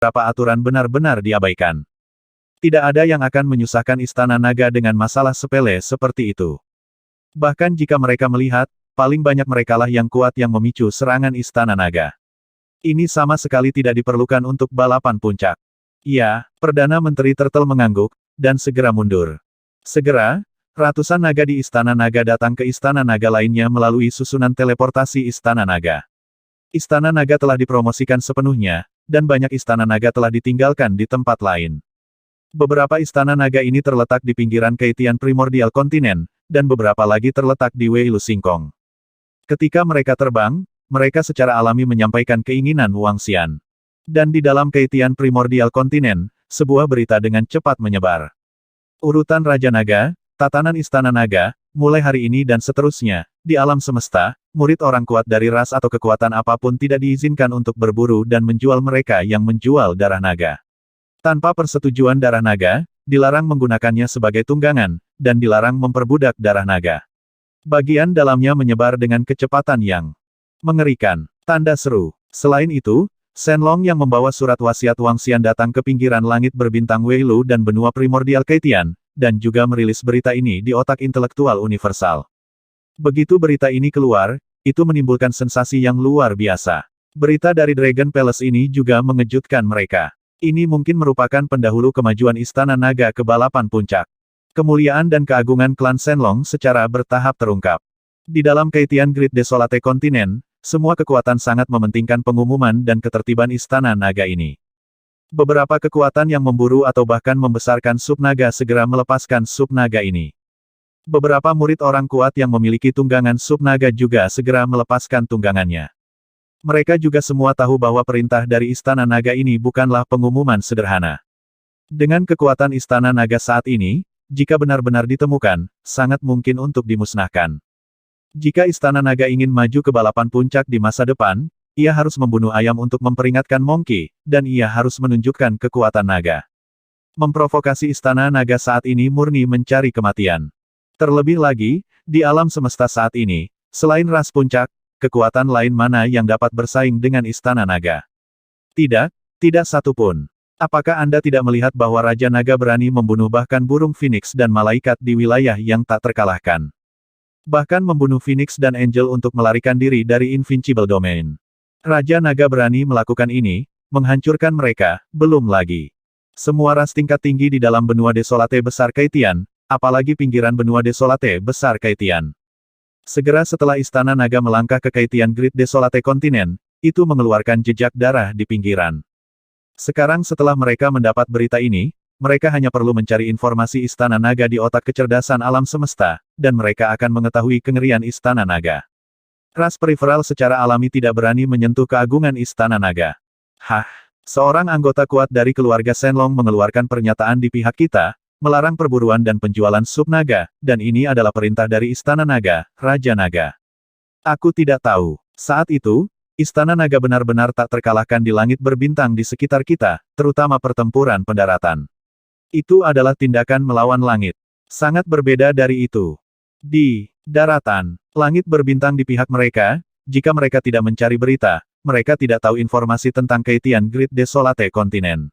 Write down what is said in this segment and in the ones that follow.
beberapa aturan benar-benar diabaikan. Tidak ada yang akan menyusahkan Istana Naga dengan masalah sepele seperti itu. Bahkan jika mereka melihat, paling banyak merekalah yang kuat yang memicu serangan Istana Naga. Ini sama sekali tidak diperlukan untuk balapan puncak. Ya, Perdana Menteri Turtle mengangguk, dan segera mundur. Segera, ratusan naga di Istana Naga datang ke Istana Naga lainnya melalui susunan teleportasi Istana Naga. Istana Naga telah dipromosikan sepenuhnya, dan banyak Istana Naga telah ditinggalkan di tempat lain. Beberapa Istana Naga ini terletak di pinggiran Keitian Primordial Kontinen, dan beberapa lagi terletak di Wei-Lu Singkong. Ketika mereka terbang, mereka secara alami menyampaikan keinginan Wang Xian. Dan di dalam Keitian Primordial Kontinen, sebuah berita dengan cepat menyebar. Urutan Raja Naga, tatanan Istana Naga, mulai hari ini dan seterusnya, di alam semesta, murid orang kuat dari ras atau kekuatan apapun tidak diizinkan untuk berburu dan menjual mereka yang menjual darah naga. Tanpa persetujuan darah naga, dilarang menggunakannya sebagai tunggangan, dan dilarang memperbudak darah naga. Bagian dalamnya menyebar dengan kecepatan yang mengerikan. Tanda seru. Selain itu, Shenlong yang membawa surat wasiat Wang Xian datang ke pinggiran langit berbintang Wei-Lu dan benua primordial Keitian, dan juga merilis berita ini di otak intelektual universal. Begitu berita ini keluar, itu menimbulkan sensasi yang luar biasa. Berita dari Dragon Palace ini juga mengejutkan mereka. Ini mungkin merupakan pendahulu kemajuan Istana Naga ke balapan puncak. Kemuliaan dan keagungan klan Shenlong secara bertahap terungkap. Di dalam Keitian Great Desolate Continent, semua kekuatan sangat mementingkan pengumuman dan ketertiban Istana Naga ini. Beberapa kekuatan yang memburu atau bahkan membesarkan sub naga segera melepaskan sub naga ini. Beberapa murid orang kuat yang memiliki tunggangan sub naga juga segera melepaskan tunggangannya. Mereka juga semua tahu bahwa perintah dari Istana Naga ini bukanlah pengumuman sederhana. Dengan kekuatan Istana Naga saat ini, jika benar-benar ditemukan, sangat mungkin untuk dimusnahkan. Jika Istana Naga ingin maju ke balapan puncak di masa depan, ia harus membunuh ayam untuk memperingatkan Monkey, dan ia harus menunjukkan kekuatan naga. Memprovokasi Istana Naga saat ini murni mencari kematian. Terlebih lagi, di alam semesta saat ini, selain ras puncak, kekuatan lain mana yang dapat bersaing dengan Istana Naga? Tidak, tidak satu pun. Apakah Anda tidak melihat bahwa Raja Naga berani membunuh bahkan burung Phoenix dan malaikat di wilayah yang tak terkalahkan? Bahkan membunuh Phoenix dan Angel untuk melarikan diri dari Invincible Domain. Raja Naga berani melakukan ini, menghancurkan mereka, belum lagi. Semua ras tingkat tinggi di dalam benua Desolate Besar Keitian, apalagi pinggiran benua Desolate Besar Keitian. Segera setelah Istana Naga melangkah ke Keitian Great Desolate Continent, itu mengeluarkan jejak darah di pinggiran. Sekarang setelah mereka mendapat berita ini, mereka hanya perlu mencari informasi Istana Naga di otak kecerdasan alam semesta, dan mereka akan mengetahui kengerian Istana Naga. Ras periferal secara alami tidak berani menyentuh keagungan Istana Naga. Hah, seorang anggota kuat dari keluarga Shenlong mengeluarkan pernyataan di pihak kita, melarang perburuan dan penjualan sub naga, dan ini adalah perintah dari Istana Naga, Raja Naga. Aku tidak tahu. Saat itu, Istana Naga benar-benar tak terkalahkan di langit berbintang di sekitar kita, terutama pertempuran pendaratan. Itu adalah tindakan melawan langit. Sangat berbeda dari itu. Di daratan, langit berbintang di pihak mereka, jika mereka tidak mencari berita, mereka tidak tahu informasi tentang Keitian Great Desolate Continent.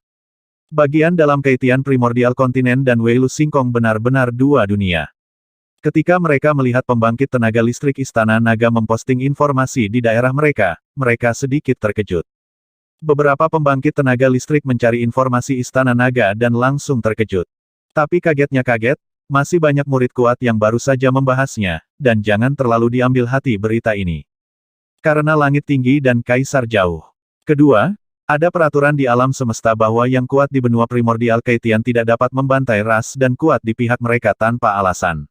Bagian dalam Keitian Primordial Continent dan Wei-Lu Singkong benar-benar dua dunia. Ketika mereka melihat pembangkit tenaga listrik Istana Naga memposting informasi di daerah mereka, mereka sedikit terkejut. Beberapa pembangkit tenaga listrik mencari informasi Istana Naga dan langsung terkejut. Tapi kagetnya kaget, masih banyak murid kuat yang baru saja membahasnya, dan jangan terlalu diambil hati berita ini. Karena langit tinggi dan kaisar jauh. Kedua, ada peraturan di alam semesta bahwa yang kuat di benua primordial Keitian tidak dapat membantai ras dan kuat di pihak mereka tanpa alasan.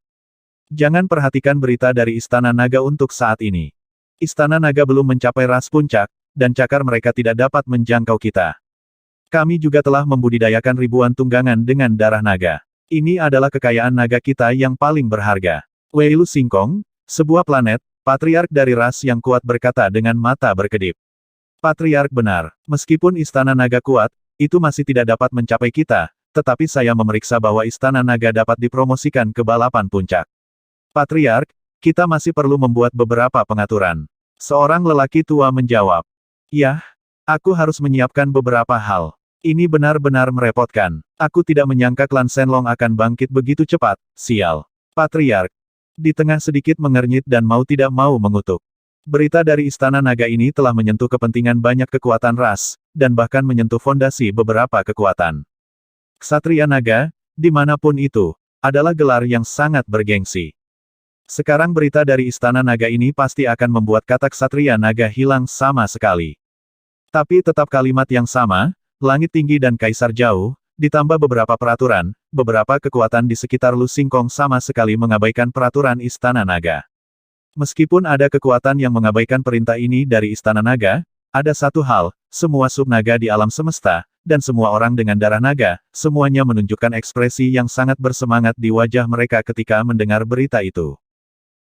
Jangan perhatikan berita dari Istana Naga untuk saat ini. Istana Naga belum mencapai ras puncak, dan cakar mereka tidak dapat menjangkau kita. Kami juga telah membudidayakan ribuan tunggangan dengan darah naga. Ini adalah kekayaan naga kita yang paling berharga. Wei-Lu Singkong, sebuah planet, patriark dari ras yang kuat berkata dengan mata berkedip. Patriark benar. Meskipun Istana Naga kuat, itu masih tidak dapat mencapai kita, tetapi saya memeriksa bahwa Istana Naga dapat dipromosikan ke balapan puncak. Patriark, kita masih perlu membuat beberapa pengaturan. Seorang lelaki tua menjawab. Yah, aku harus menyiapkan beberapa hal. Ini benar-benar merepotkan. Aku tidak menyangka klan Shenlong akan bangkit begitu cepat, sial. Patriark. Di tengah sedikit mengernyit dan mau tidak mau mengutuk. Berita dari Istana Naga ini telah menyentuh kepentingan banyak kekuatan ras, dan bahkan menyentuh fondasi beberapa kekuatan. Ksatria Naga, dimanapun itu, adalah gelar yang sangat bergengsi. Sekarang berita dari Istana Naga ini pasti akan membuat kata Ksatria Naga hilang sama sekali. Tapi tetap kalimat yang sama, langit tinggi dan kaisar jauh, ditambah beberapa peraturan, beberapa kekuatan di sekitar Lu Xingkong sama sekali mengabaikan peraturan Istana Naga. Meskipun ada kekuatan yang mengabaikan perintah ini dari Istana Naga, ada satu hal, semua sub-naga di alam semesta, dan semua orang dengan darah naga, semuanya menunjukkan ekspresi yang sangat bersemangat di wajah mereka ketika mendengar berita itu.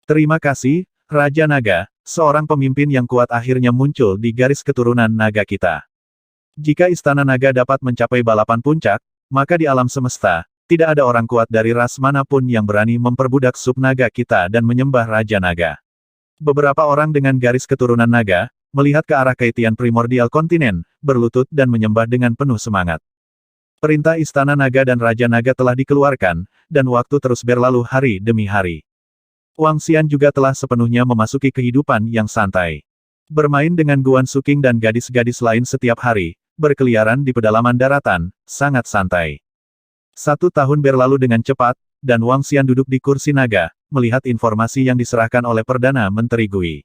Terima kasih, Raja Naga, seorang pemimpin yang kuat akhirnya muncul di garis keturunan naga kita. Jika Istana Naga dapat mencapai balapan puncak, maka di alam semesta, tidak ada orang kuat dari ras manapun yang berani memperbudak sub-naga kita dan menyembah Raja Naga. Beberapa orang dengan garis keturunan naga, melihat ke arah Kaitian Primordial Kontinen, berlutut dan menyembah dengan penuh semangat. Perintah Istana Naga dan Raja Naga telah dikeluarkan, dan waktu terus berlalu hari demi hari. Wang Xian juga telah sepenuhnya memasuki kehidupan yang santai. Bermain dengan Guan Suking dan gadis-gadis lain setiap hari, berkeliaran di pedalaman daratan, sangat santai. 1 tahun berlalu dengan cepat, dan Wang Xian duduk di kursi naga, melihat informasi yang diserahkan oleh Perdana Menteri Gui.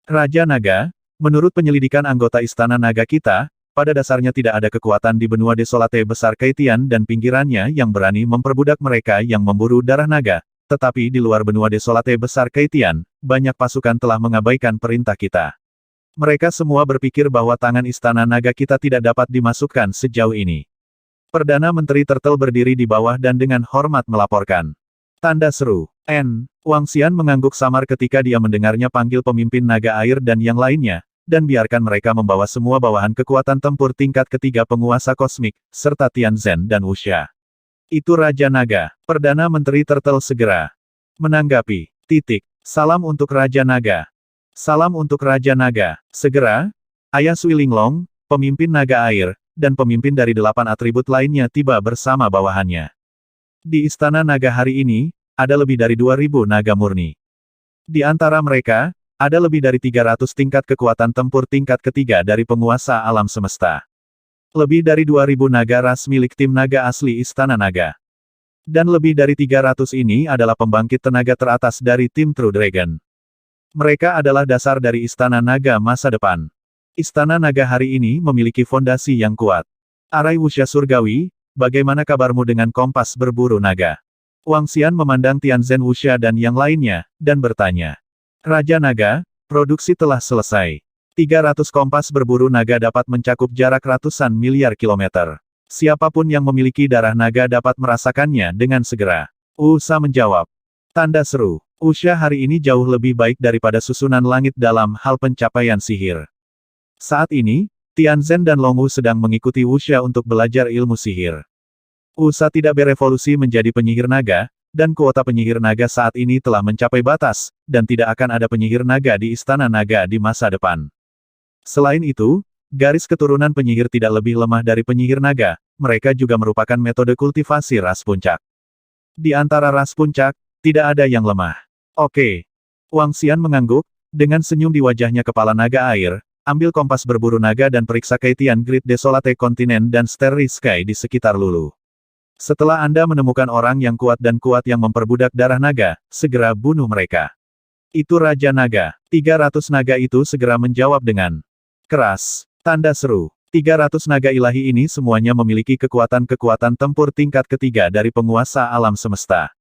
Raja Naga, menurut penyelidikan anggota Istana Naga kita, pada dasarnya tidak ada kekuatan di benua desolate besar Kaitian dan pinggirannya yang berani memperbudak mereka yang memburu darah naga, tetapi di luar benua desolate besar Kaitian, banyak pasukan telah mengabaikan perintah kita. Mereka semua berpikir bahwa tangan Istana Naga kita tidak dapat dimasukkan sejauh ini. Perdana Menteri Turtle berdiri di bawah dan dengan hormat melaporkan. Tanda seru. Wang Xian mengangguk samar ketika dia mendengarnya panggil pemimpin naga air dan yang lainnya, dan biarkan mereka membawa semua bawahan kekuatan tempur tingkat ketiga penguasa kosmik, serta Tianzhen dan Wuxia. Itu Raja Naga. Perdana Menteri Turtle segera menanggapi. Salam untuk Raja Naga. Salam untuk Raja Naga. Segera, Ayah Sui Linglong, pemimpin naga air, dan pemimpin dari 8 atribut lainnya tiba bersama bawahannya. Di Istana Naga hari ini, ada lebih dari 2.000 naga murni. Di antara mereka, ada lebih dari 300 tingkat kekuatan tempur tingkat ketiga dari penguasa alam semesta. Lebih dari 2.000 naga ras milik tim naga asli Istana Naga. Dan lebih dari 300 ini adalah pembangkit tenaga teratas dari tim True Dragon. Mereka adalah dasar dari Istana Naga masa depan. Istana Naga hari ini memiliki fondasi yang kuat. Arai Wuxia Surgawi, bagaimana kabarmu dengan kompas berburu naga? Wang Xian memandang Tianzhen Wuxia dan yang lainnya, dan bertanya. Raja Naga, produksi telah selesai. 300 kompas berburu naga dapat mencakup jarak ratusan miliar kilometer. Siapapun yang memiliki darah naga dapat merasakannya dengan segera. Wuxia menjawab. Tanda seru. Wuxia hari ini jauh lebih baik daripada susunan langit dalam hal pencapaian sihir. Saat ini, Tianzhen dan Long Wu sedang mengikuti Wuxia untuk belajar ilmu sihir. Wuxia tidak berevolusi menjadi penyihir naga, dan kuota penyihir naga saat ini telah mencapai batas, dan tidak akan ada penyihir naga di Istana Naga di masa depan. Selain itu, garis keturunan penyihir tidak lebih lemah dari penyihir naga, mereka juga merupakan metode kultivasi ras puncak. Di antara ras puncak, tidak ada yang lemah. Oke. Wang Xian mengangguk, dengan senyum di wajahnya kepala naga air, ambil kompas berburu naga dan periksa Kaitian Great Desolate Continent dan Starry Sky di sekitar Lulu. Setelah Anda menemukan orang yang kuat yang memperbudak darah naga, segera bunuh mereka. Itu Raja Naga. 300 naga itu segera menjawab dengan keras. Tanda seru. 300 naga ilahi ini semuanya memiliki kekuatan-kekuatan tempur tingkat ketiga dari penguasa alam semesta.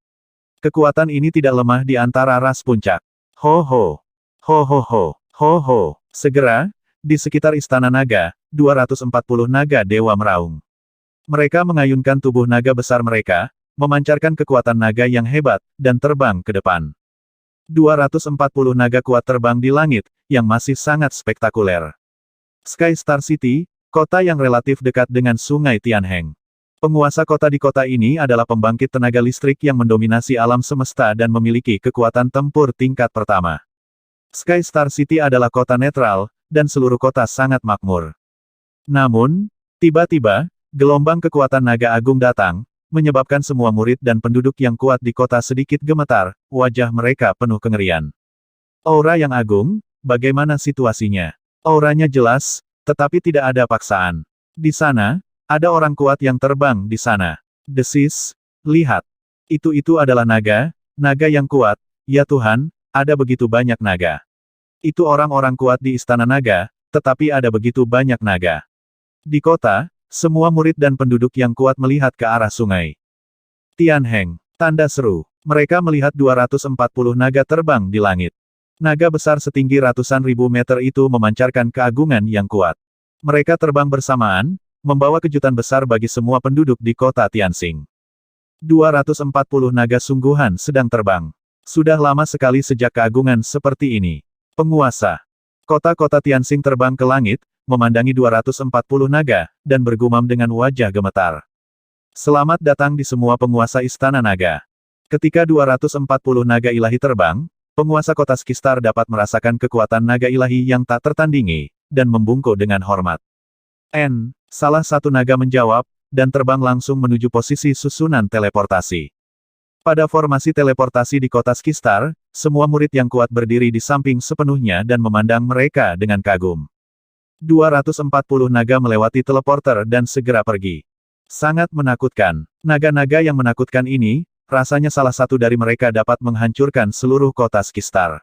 Kekuatan ini tidak lemah di antara ras puncak. Ho ho. Ho ho ho. Ho ho. Segera, di sekitar Istana Naga, 240 naga dewa meraung. Mereka mengayunkan tubuh naga besar mereka, memancarkan kekuatan naga yang hebat, dan terbang ke depan. 240 naga kuat terbang di langit, yang masih sangat spektakuler. Sky Star City, kota yang relatif dekat dengan Sungai Tianheng. Penguasa kota di kota ini adalah pembangkit tenaga listrik yang mendominasi alam semesta dan memiliki kekuatan tempur tingkat pertama. Sky Star City adalah kota netral, dan seluruh kota sangat makmur. Namun, tiba-tiba, Gelombang kekuatan naga agung datang, menyebabkan semua murid dan penduduk yang kuat di kota sedikit gemetar, wajah mereka penuh kengerian. Aura yang agung, bagaimana situasinya? Auranya jelas, tetapi tidak ada paksaan. Di sana, ada orang kuat yang terbang di sana. Desis, lihat. Itu adalah naga, naga yang kuat, ya Tuhan, ada begitu banyak naga. Itu orang-orang kuat di istana naga, tetapi ada begitu banyak naga. Di kota, semua murid dan penduduk yang kuat melihat ke arah sungai. Tianheng, tanda seru. Mereka melihat 240 naga terbang di langit. Naga besar setinggi ratusan ribu meter itu memancarkan keagungan yang kuat. Mereka terbang bersamaan, membawa kejutan besar bagi semua penduduk di kota Tianxing. 240 naga sungguhan sedang terbang. Sudah lama sekali sejak keagungan seperti ini. Penguasa. Kota-kota Tianxing terbang ke langit, memandangi 240 naga, dan bergumam dengan wajah gemetar. Selamat datang di semua penguasa istana naga. Ketika 240 naga ilahi terbang, penguasa kota Skistar dapat merasakan kekuatan naga ilahi yang tak tertandingi, dan membungkuk dengan hormat. Salah satu naga menjawab, dan terbang langsung menuju posisi susunan teleportasi. Pada formasi teleportasi di kota Skistar, semua murid yang kuat berdiri di samping sepenuhnya dan memandang mereka dengan kagum. 240 naga melewati teleporter dan segera pergi. Sangat menakutkan. Naga-naga yang menakutkan ini, rasanya salah satu dari mereka dapat menghancurkan seluruh kota Skistar.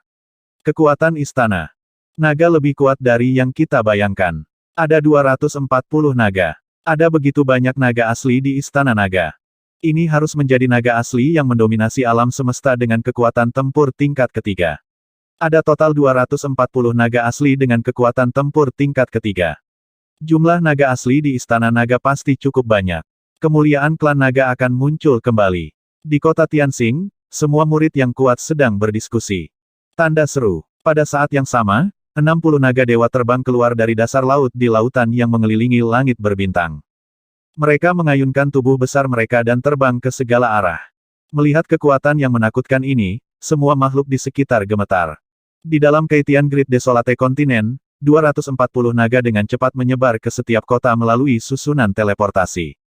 Kekuatan istana. Naga lebih kuat dari yang kita bayangkan. Ada 240 naga. Ada begitu banyak naga asli di istana naga. Ini harus menjadi naga asli yang mendominasi alam semesta dengan kekuatan tempur tingkat ketiga. Ada total 240 naga asli dengan kekuatan tempur tingkat ketiga. Jumlah naga asli di istana naga pasti cukup banyak. Kemuliaan klan naga akan muncul kembali. Di kota Tianxing, semua murid yang kuat sedang berdiskusi. Tanda seru. Pada saat yang sama, 60 naga dewa terbang keluar dari dasar laut di lautan yang mengelilingi langit berbintang. Mereka mengayunkan tubuh besar mereka dan terbang ke segala arah. Melihat kekuatan yang menakutkan ini, semua makhluk di sekitar gemetar. Di dalam Kaitian Great Desolate Continent, 240 naga dengan cepat menyebar ke setiap kota melalui susunan teleportasi.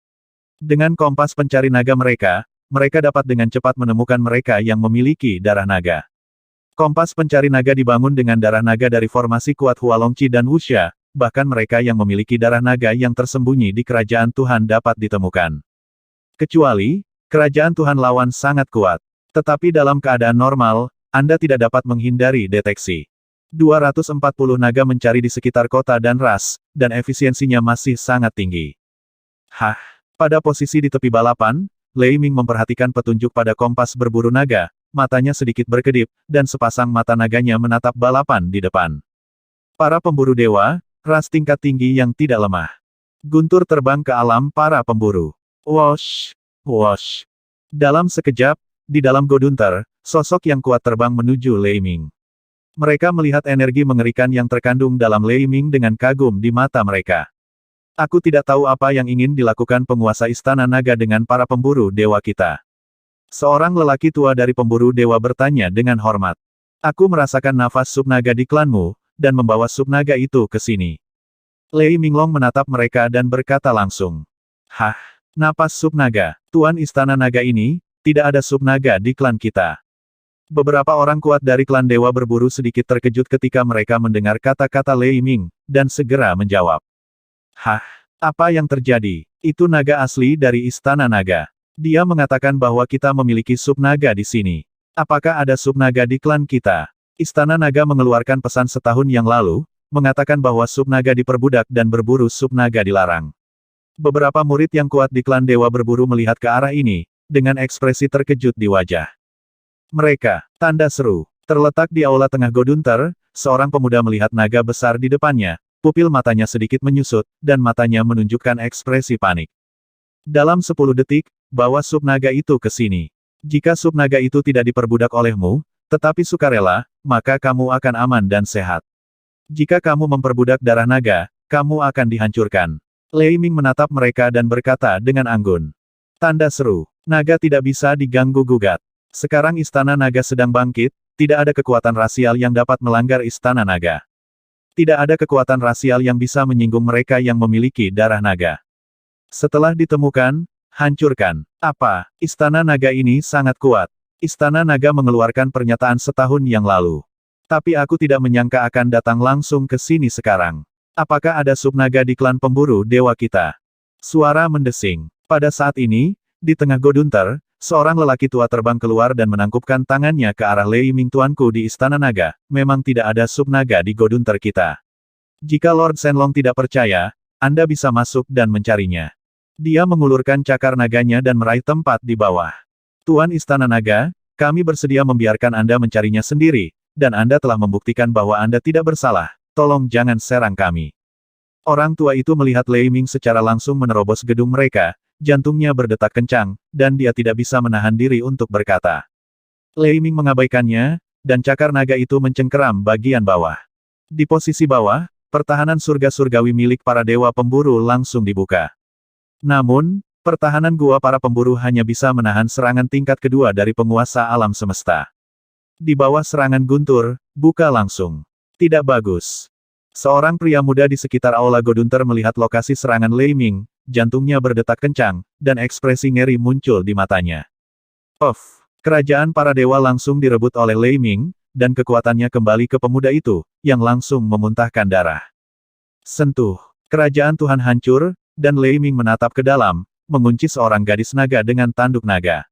Dengan kompas pencari naga mereka, mereka dapat dengan cepat menemukan mereka yang memiliki darah naga. Kompas pencari naga dibangun dengan darah naga dari formasi kuat Hualongqi dan Wuxia. Bahkan mereka yang memiliki darah naga yang tersembunyi di kerajaan Tuhan dapat ditemukan. Kecuali, kerajaan Tuhan lawan sangat kuat. Tetapi dalam keadaan normal, Anda tidak dapat menghindari deteksi. 240 naga mencari di sekitar kota dan ras, dan efisiensinya masih sangat tinggi. Pada posisi di tepi balapan, Lei Ming memperhatikan petunjuk pada kompas berburu naga, matanya sedikit berkedip, dan sepasang mata naganya menatap balapan di depan. Para pemburu dewa, ras tingkat tinggi yang tidak lemah. Guntur terbang ke alam para pemburu. Wosh! Wosh! Dalam sekejap, di dalam Godunter, sosok yang kuat terbang menuju Lei Ming. Mereka melihat energi mengerikan yang terkandung dalam Lei Ming dengan kagum di mata mereka. Aku tidak tahu apa yang ingin dilakukan penguasa istana naga dengan para pemburu dewa kita. Seorang lelaki tua dari pemburu dewa bertanya dengan hormat. Aku merasakan nafas subnaga di klanmu, dan membawa subnaga itu ke sini. Lei Minglong menatap mereka dan berkata langsung. Napas subnaga. Tuan istana naga ini, tidak ada subnaga di klan kita. Beberapa orang kuat dari klan dewa berburu sedikit terkejut ketika mereka mendengar kata-kata Lei Ming, dan segera menjawab. Apa yang terjadi? Itu naga asli dari istana naga. Dia mengatakan bahwa kita memiliki subnaga di sini. Apakah ada subnaga di klan kita? Istana Naga mengeluarkan pesan setahun yang lalu, mengatakan bahwa subnaga diperbudak dan berburu subnaga dilarang. Beberapa murid yang kuat di klan dewa berburu melihat ke arah ini, dengan ekspresi terkejut di wajah. Mereka, tanda seru, terletak di aula tengah Godunter, seorang pemuda melihat naga besar di depannya, pupil matanya sedikit menyusut, dan matanya menunjukkan ekspresi panik. Dalam 10 detik, bawa subnaga itu ke sini. Jika subnaga itu tidak diperbudak olehmu, tetapi sukarela, maka kamu akan aman dan sehat. Jika kamu memperbudak darah naga, kamu akan dihancurkan. Lei Ming menatap mereka dan berkata dengan anggun. Tanda seru. Naga tidak bisa diganggu-gugat. Sekarang istana naga sedang bangkit, tidak ada kekuatan rasial yang dapat melanggar istana naga. Tidak ada kekuatan rasial yang bisa menyinggung mereka yang memiliki darah naga. Setelah ditemukan, hancurkan. Apa? Istana naga ini sangat kuat. Istana naga mengeluarkan pernyataan setahun yang lalu. Tapi aku tidak menyangka akan datang langsung ke sini sekarang. Apakah ada subnaga di klan pemburu dewa kita? Suara mendesing. Pada saat ini, di tengah Godunter, seorang lelaki tua terbang keluar dan menangkupkan tangannya ke arah Lei Ming tuanku di Istana Naga. Memang tidak ada subnaga di Godunter kita. Jika Lord Shenlong tidak percaya, Anda bisa masuk dan mencarinya. Dia mengulurkan cakar naganya dan meraih tempat di bawah. Tuan Istana Naga, kami bersedia membiarkan Anda mencarinya sendiri, dan Anda telah membuktikan bahwa Anda tidak bersalah. Tolong jangan serang kami. Orang tua itu melihat Lei Ming secara langsung menerobos gedung mereka, jantungnya berdetak kencang, dan dia tidak bisa menahan diri untuk berkata. Lei Ming mengabaikannya, dan cakar naga itu mencengkeram bagian bawah. Di posisi bawah, pertahanan surga surgawi milik para dewa pemburu langsung dibuka. Namun, pertahanan gua para pemburu hanya bisa menahan serangan tingkat kedua dari penguasa alam semesta. Di bawah serangan guntur, buka langsung. Tidak bagus. Seorang pria muda di sekitar Aula Godunter melihat lokasi serangan Lei Ming, jantungnya berdetak kencang, dan ekspresi ngeri muncul di matanya. Kerajaan para dewa langsung direbut oleh Lei Ming, dan kekuatannya kembali ke pemuda itu, yang langsung memuntahkan darah. Sentuh. Kerajaan Tuhan hancur, dan Lei Ming menatap ke dalam, mengunci seorang gadis naga dengan tanduk naga.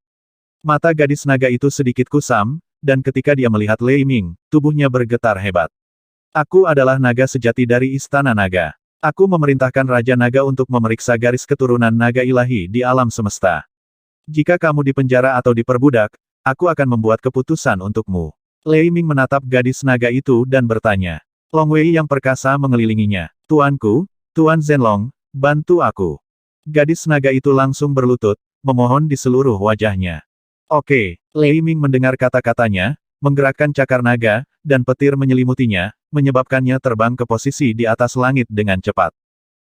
Mata gadis naga itu sedikit kusam, dan ketika dia melihat Lei Ming, tubuhnya bergetar hebat. Aku adalah naga sejati dari Istana Naga. Aku memerintahkan Raja Naga untuk memeriksa garis keturunan naga ilahi di alam semesta. Jika kamu dipenjara atau diperbudak, aku akan membuat keputusan untukmu. Lei Ming menatap gadis naga itu dan bertanya. Long Wei yang perkasa mengelilinginya. Tuanku, Tuan Zhenlong, bantu aku. Gadis naga itu langsung berlutut, memohon di seluruh wajahnya. Oke, Lei Ming mendengar kata-katanya, menggerakkan cakar naga, dan petir menyelimutinya, menyebabkannya terbang ke posisi di atas langit dengan cepat.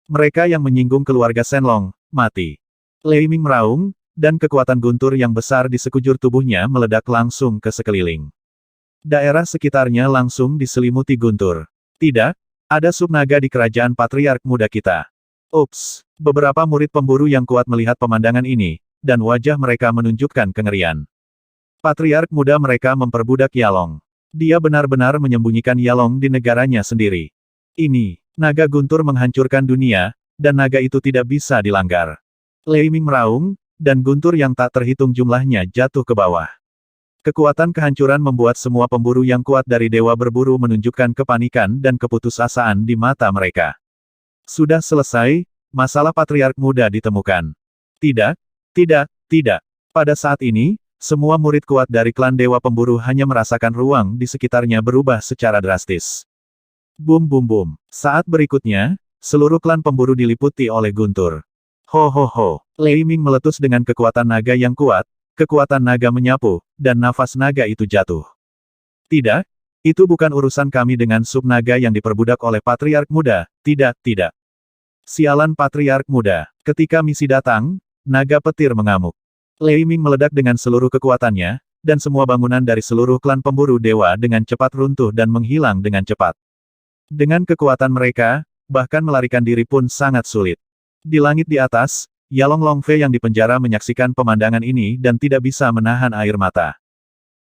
Mereka yang menyinggung keluarga Shenlong, mati. Lei Ming meraung, dan kekuatan guntur yang besar di sekujur tubuhnya meledak langsung ke sekeliling. Daerah sekitarnya langsung diselimuti guntur. Tidak, ada subnaga di kerajaan patriark muda kita. Ups, beberapa murid pemburu yang kuat melihat pemandangan ini, dan wajah mereka menunjukkan kengerian. Patriark muda mereka memperbudak Yalong. Dia benar-benar menyembunyikan Yalong di negaranya sendiri. Ini, naga guntur menghancurkan dunia, dan naga itu tidak bisa dilanggar. Lei Ming meraung, dan guntur yang tak terhitung jumlahnya jatuh ke bawah. Kekuatan kehancuran membuat semua pemburu yang kuat dari dewa berburu menunjukkan kepanikan dan keputusasaan di mata mereka. Sudah selesai, masalah patriark muda ditemukan. Tidak, tidak, tidak. Pada saat ini, semua murid kuat dari klan dewa pemburu hanya merasakan ruang di sekitarnya berubah secara drastis. Bum bum bum. Saat berikutnya, seluruh klan pemburu diliputi oleh guntur. Ho ho ho. Lei Ming meletus dengan kekuatan naga yang kuat, kekuatan naga menyapu, dan nafas naga itu jatuh. Tidak, itu bukan urusan kami dengan subnaga yang diperbudak oleh patriark muda, tidak, tidak. Sialan patriark muda. Ketika misi datang, naga petir mengamuk. Lei Ming meledak dengan seluruh kekuatannya, dan semua bangunan dari seluruh klan pemburu dewa dengan cepat runtuh dan menghilang dengan cepat. Dengan kekuatan mereka, bahkan melarikan diri pun sangat sulit. Di langit di atas, Yalong Longfei yang dipenjara menyaksikan pemandangan ini dan tidak bisa menahan air mata.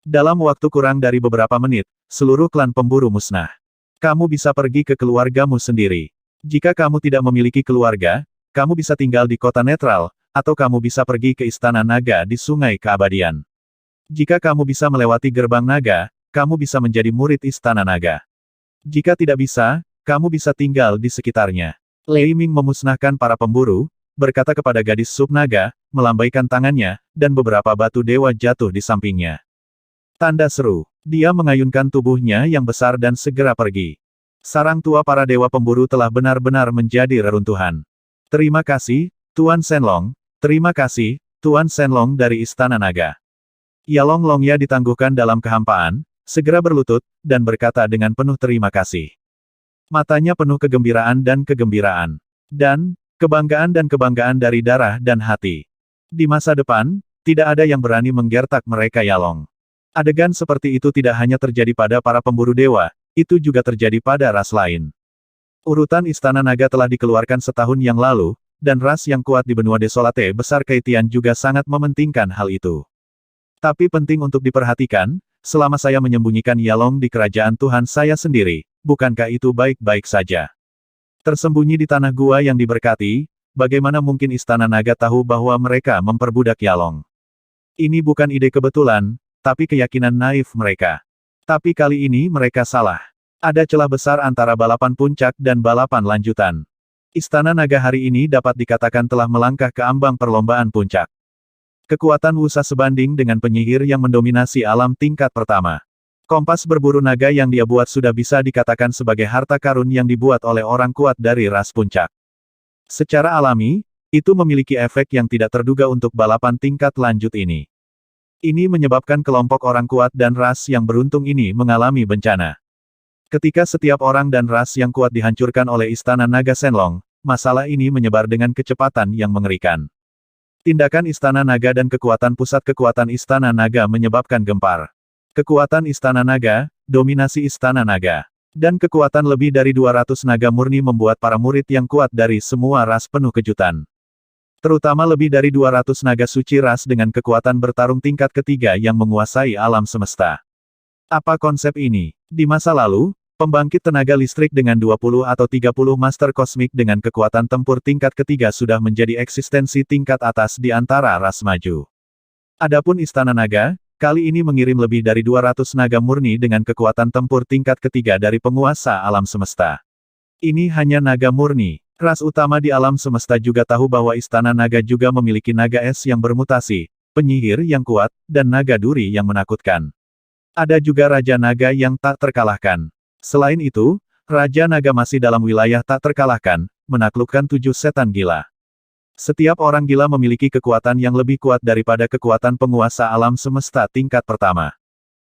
Dalam waktu kurang dari beberapa menit, seluruh klan pemburu musnah. Kamu bisa pergi ke keluargamu sendiri. Jika kamu tidak memiliki keluarga, kamu bisa tinggal di kota netral, atau kamu bisa pergi ke Istana Naga di Sungai Keabadian. Jika kamu bisa melewati gerbang naga, kamu bisa menjadi murid Istana Naga. Jika tidak bisa, kamu bisa tinggal di sekitarnya. Lei Ming memusnahkan para pemburu, berkata kepada gadis subnaga, melambaikan tangannya, dan beberapa batu dewa jatuh di sampingnya. Tanda seru. Dia mengayunkan tubuhnya yang besar dan segera pergi. Sarang tua para dewa pemburu telah benar-benar menjadi reruntuhan. Terima kasih, Tuan Shenlong. Terima kasih, Tuan Shenlong dari Istana Naga. Yalong Longya ditangguhkan dalam kehampaan, segera berlutut, dan berkata dengan penuh terima kasih. Matanya penuh kegembiraan dan kegembiraan. Dan, kebanggaan dari darah dan hati. Di masa depan, tidak ada yang berani menggertak mereka Yalong. Adegan seperti itu tidak hanya terjadi pada para pemburu dewa, itu juga terjadi pada ras lain. Urutan Istana Naga telah dikeluarkan setahun yang lalu, dan ras yang kuat di benua Desolate Besar Keitian juga sangat mementingkan hal itu. Tapi penting untuk diperhatikan, selama saya menyembunyikan Yalong di kerajaan Tuhan saya sendiri, bukankah itu baik-baik saja? Tersembunyi di tanah gua yang diberkati, bagaimana mungkin Istana Naga tahu bahwa mereka memperbudak Yalong? Ini bukan ide kebetulan, tapi keyakinan naif mereka. Tapi kali ini mereka salah. Ada celah besar antara balapan puncak dan balapan lanjutan. Istana Naga hari ini dapat dikatakan telah melangkah ke ambang perlombaan puncak. Kekuatan Wusa sebanding dengan penyihir yang mendominasi alam tingkat pertama. Kompas berburu naga yang dia buat sudah bisa dikatakan sebagai harta karun yang dibuat oleh orang kuat dari ras puncak. Secara alami, itu memiliki efek yang tidak terduga untuk balapan tingkat lanjut ini. Ini menyebabkan kelompok orang kuat dan ras yang beruntung ini mengalami bencana. Ketika setiap orang dan ras yang kuat dihancurkan oleh Istana Naga Shenlong, masalah ini menyebar dengan kecepatan yang mengerikan. Tindakan Istana Naga dan kekuatan pusat kekuatan Istana Naga menyebabkan gempar. Kekuatan Istana Naga, dominasi Istana Naga, dan kekuatan lebih dari 200 naga murni membuat para murid yang kuat dari semua ras penuh kejutan. Terutama lebih dari 200 naga suci ras dengan kekuatan bertarung tingkat ketiga yang menguasai alam semesta. Apa konsep ini? Di masa lalu, pembangkit tenaga listrik dengan 20 atau 30 master kosmik dengan kekuatan tempur tingkat ketiga sudah menjadi eksistensi tingkat atas di antara ras maju. Adapun Istana Naga, kali ini mengirim lebih dari 200 naga murni dengan kekuatan tempur tingkat ketiga dari penguasa alam semesta. Ini hanya naga murni. Ras utama di alam semesta juga tahu bahwa Istana Naga juga memiliki naga es yang bermutasi, penyihir yang kuat, dan naga duri yang menakutkan. Ada juga Raja Naga yang tak terkalahkan. Selain itu, Raja Naga masih dalam wilayah tak terkalahkan, menaklukkan 7 setan gila. Setiap orang gila memiliki kekuatan yang lebih kuat daripada kekuatan penguasa alam semesta tingkat pertama.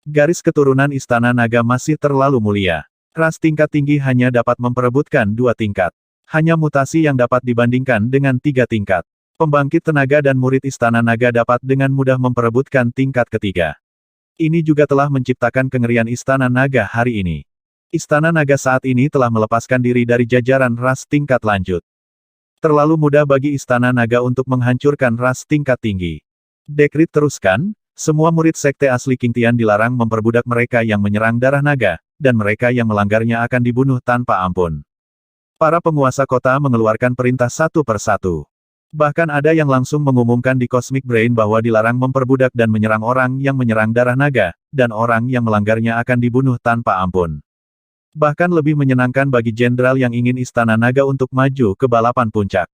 Garis keturunan Istana Naga masih terlalu mulia. Ras tingkat tinggi hanya dapat memperebutkan 2 tingkat. Hanya mutasi yang dapat dibandingkan dengan 3 tingkat. Pembangkit tenaga dan murid Istana Naga dapat dengan mudah memperebutkan tingkat ketiga. Ini juga telah menciptakan kengerian Istana Naga hari ini. Istana Naga saat ini telah melepaskan diri dari jajaran ras tingkat lanjut. Terlalu mudah bagi Istana Naga untuk menghancurkan ras tingkat tinggi. Dekrit teruskan, semua murid Sekte Asli King Tian dilarang memperbudak mereka yang menyerang darah naga, dan mereka yang melanggarnya akan dibunuh tanpa ampun. Para penguasa kota mengeluarkan perintah satu persatu. Bahkan ada yang langsung mengumumkan di Cosmic Brain bahwa dilarang memperbudak dan menyerang orang yang menyerang darah naga, dan orang yang melanggarnya akan dibunuh tanpa ampun. Bahkan lebih menyenangkan bagi jenderal yang ingin Istana Naga untuk maju ke balapan puncak.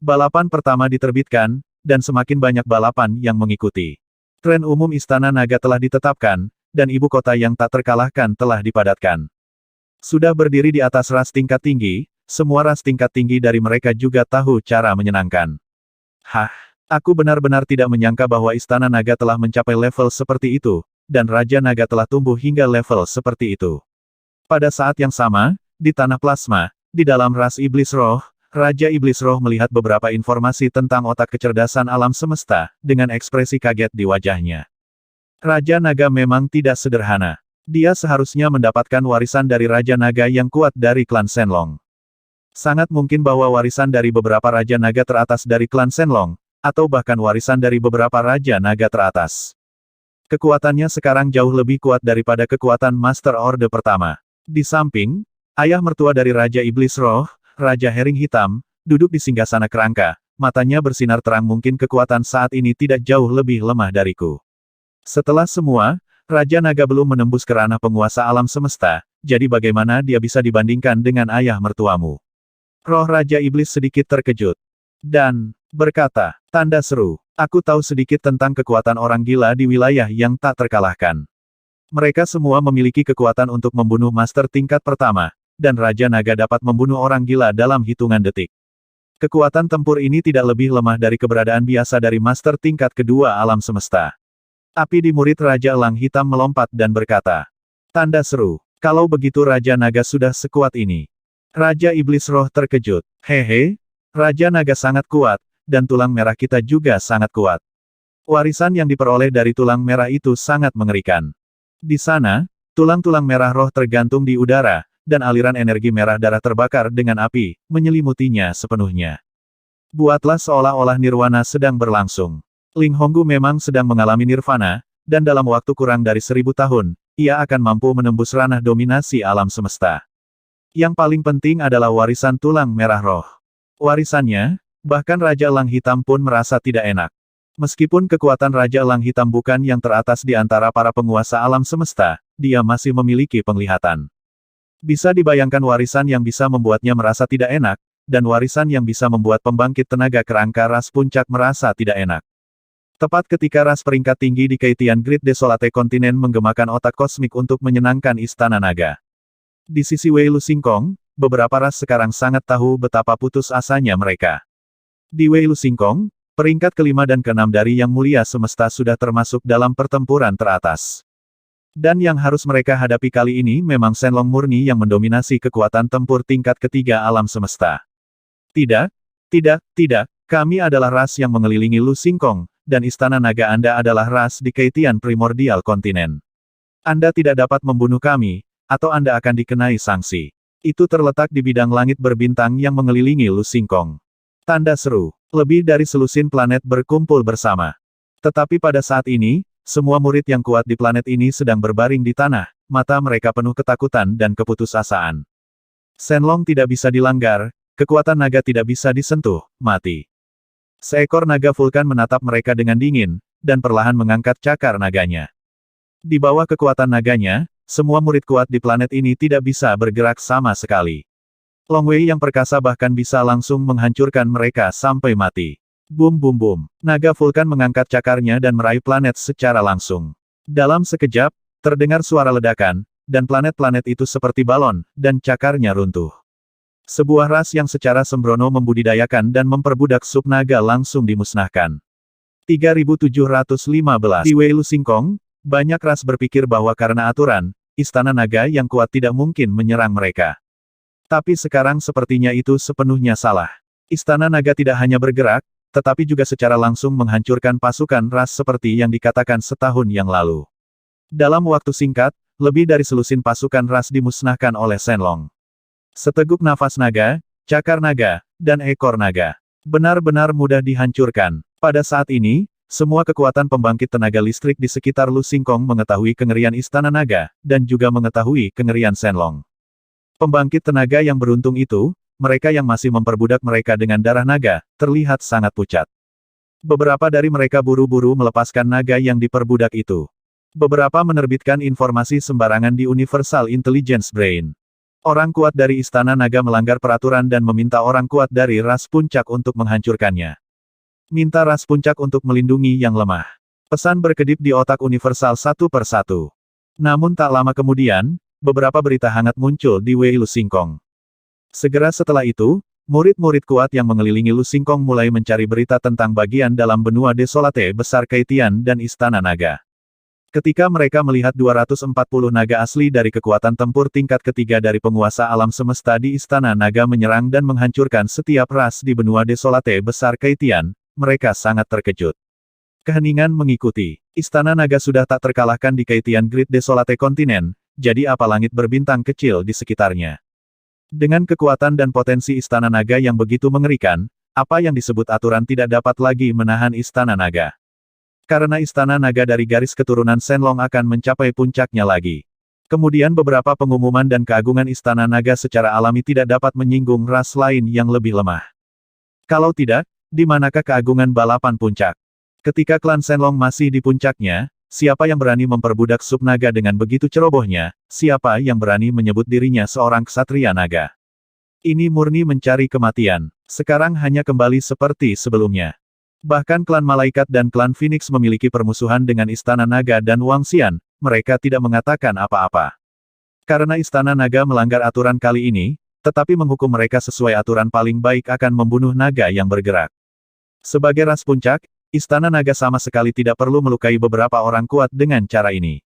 Balapan pertama diterbitkan, dan semakin banyak balapan yang mengikuti. Tren umum Istana Naga telah ditetapkan, dan ibu kota yang tak terkalahkan telah dipadatkan. Sudah berdiri di atas ras tingkat tinggi, semua ras tingkat tinggi dari mereka juga tahu cara menyenangkan. Hah, aku benar-benar tidak menyangka bahwa Istana Naga telah mencapai level seperti itu, dan Raja Naga telah tumbuh hingga level seperti itu. Pada saat yang sama, di Tanah Plasma, di dalam ras Iblis Roh, Raja Iblis Roh melihat beberapa informasi tentang otak kecerdasan alam semesta, dengan ekspresi kaget di wajahnya. Raja Naga memang tidak sederhana. Dia seharusnya mendapatkan warisan dari Raja Naga yang kuat dari klan Shenlong. Sangat mungkin bahwa warisan dari beberapa Raja Naga teratas dari klan Shenlong, atau bahkan warisan dari beberapa Raja Naga teratas. Kekuatannya sekarang jauh lebih kuat daripada kekuatan Master Orde pertama. Di samping, ayah mertua dari Raja Iblis Roh, Raja Herring Hitam, duduk di singgasana kerangka, matanya bersinar terang. Mungkin kekuatan saat ini tidak jauh lebih lemah dariku. Setelah semua, Raja Naga belum menembus ke ranah penguasa alam semesta, jadi bagaimana dia bisa dibandingkan dengan ayah mertuamu? Roh Raja Iblis sedikit terkejut. Dan berkata, tanda seru, aku tahu sedikit tentang kekuatan orang gila di wilayah yang tak terkalahkan. Mereka semua memiliki kekuatan untuk membunuh master tingkat pertama, dan Raja Naga dapat membunuh orang gila dalam hitungan detik. Kekuatan tempur ini tidak lebih lemah dari keberadaan biasa dari master tingkat kedua alam semesta. Api di murid Raja Elang Hitam melompat dan berkata, tanda seru, kalau begitu Raja Naga sudah sekuat ini. Raja Iblis Roh terkejut. Hehe, Raja Naga sangat kuat, dan tulang merah kita juga sangat kuat. Warisan yang diperoleh dari tulang merah itu sangat mengerikan. Di sana, tulang-tulang merah roh tergantung di udara, dan aliran energi merah darah terbakar dengan api, menyelimutinya sepenuhnya. Buatlah seolah-olah nirwana sedang berlangsung. Ling Honggu memang sedang mengalami nirvana, dan dalam waktu kurang dari 1000 tahun, ia akan mampu menembus ranah dominasi alam semesta. Yang paling penting adalah warisan tulang merah roh. Warisannya, bahkan Raja Elang Hitam pun merasa tidak enak. Meskipun kekuatan Raja Elang Hitam bukan yang teratas di antara para penguasa alam semesta, dia masih memiliki penglihatan. Bisa dibayangkan warisan yang bisa membuatnya merasa tidak enak, dan warisan yang bisa membuat pembangkit tenaga kerangka ras puncak merasa tidak enak. Tepat ketika ras peringkat tinggi di Keitian Great Desolate Continent menggemakan otak kosmik untuk menyenangkan Istana Naga. Di sisi Wei Lu Singkong, beberapa ras sekarang sangat tahu betapa putus asanya mereka. Di Wei Lu Singkong, peringkat kelima dan keenam dari Yang Mulia Semesta sudah termasuk dalam pertempuran teratas. Dan yang harus mereka hadapi kali ini memang Shenlong murni yang mendominasi kekuatan tempur tingkat ketiga alam semesta. Tidak, tidak, kami adalah ras yang mengelilingi Lu Singkong, dan Istana Naga Anda adalah ras di Keitian Primordial Continent. Anda tidak dapat membunuh kami, atau Anda akan dikenai sanksi. Itu terletak di bidang langit berbintang yang mengelilingi Lu Singkong. Tanda seru. Lebih dari selusin planet berkumpul bersama. Tetapi pada saat ini, semua murid yang kuat di planet ini sedang berbaring di tanah, mata mereka penuh ketakutan dan keputusasaan. Shenlong tidak bisa dilanggar, kekuatan naga tidak bisa disentuh, mati. Seekor naga vulkan menatap mereka dengan dingin, dan perlahan mengangkat cakar naganya. Di bawah kekuatan naganya, semua murid kuat di planet ini tidak bisa bergerak sama sekali. Long Wei yang perkasa bahkan bisa langsung menghancurkan mereka sampai mati. Bum bum bum. Naga vulkan mengangkat cakarnya dan meraih planet secara langsung. Dalam sekejap, terdengar suara ledakan, dan planet-planet itu seperti balon, dan cakarnya runtuh. Sebuah ras yang secara sembrono membudidayakan dan memperbudak sub naga langsung dimusnahkan. 3715 Di Wei Lu Singkong, banyak ras berpikir bahwa karena aturan, Istana Naga yang kuat tidak mungkin menyerang mereka. Tapi sekarang sepertinya itu sepenuhnya salah. Istana Naga tidak hanya bergerak, tetapi juga secara langsung menghancurkan pasukan ras seperti yang dikatakan setahun yang lalu. Dalam waktu singkat, lebih dari selusin pasukan ras dimusnahkan oleh Shenlong. Seteguk nafas naga, cakar naga, dan ekor naga. Benar-benar mudah dihancurkan. Pada saat ini, semua kekuatan pembangkit tenaga listrik di sekitar Lu Singkong mengetahui kengerian Istana Naga, dan juga mengetahui kengerian Shenlong. Pembangkit tenaga yang beruntung itu, mereka yang masih memperbudak mereka dengan darah naga, terlihat sangat pucat. Beberapa dari mereka buru-buru melepaskan naga yang diperbudak itu. Beberapa menerbitkan informasi sembarangan di Universal Intelligence Brain. Orang kuat dari Istana Naga melanggar peraturan dan meminta orang kuat dari ras puncak untuk menghancurkannya. Minta ras puncak untuk melindungi yang lemah. Pesan berkedip di otak Universal satu per satu. Namun tak lama kemudian, beberapa berita hangat muncul di Wei Lu Singkong. Segera setelah itu, murid-murid kuat yang mengelilingi Lu Singkong mulai mencari berita tentang bagian dalam benua desolate besar Keitian dan Istana Naga. Ketika mereka melihat 240 naga asli dari kekuatan tempur tingkat ketiga dari penguasa alam semesta di Istana Naga menyerang dan menghancurkan setiap ras di benua desolate besar Keitian, mereka sangat terkejut. Keheningan mengikuti. Istana Naga sudah tak terkalahkan di Keitian Great Desolate Continent, jadi apa langit berbintang kecil di sekitarnya. Dengan kekuatan dan potensi Istana Naga yang begitu mengerikan, apa yang disebut aturan tidak dapat lagi menahan Istana Naga. Karena Istana Naga dari garis keturunan Shenlong akan mencapai puncaknya lagi. Kemudian beberapa pengumuman dan keagungan Istana Naga secara alami tidak dapat menyinggung ras lain yang lebih lemah. Kalau tidak, di manakah keagungan balapan puncak? Ketika klan Shenlong masih di puncaknya, siapa yang berani memperbudak sub naga dengan begitu cerobohnya, siapa yang berani menyebut dirinya seorang ksatria naga? Ini murni mencari kematian. Sekarang hanya kembali seperti sebelumnya. Bahkan klan Malaikat dan klan Phoenix memiliki permusuhan dengan Istana Naga dan Wang Xian, mereka tidak mengatakan apa-apa. Karena Istana Naga melanggar aturan kali ini, tetapi menghukum mereka sesuai aturan paling baik akan membunuh naga yang bergerak. Sebagai ras puncak, Istana Naga sama sekali tidak perlu melukai beberapa orang kuat dengan cara ini.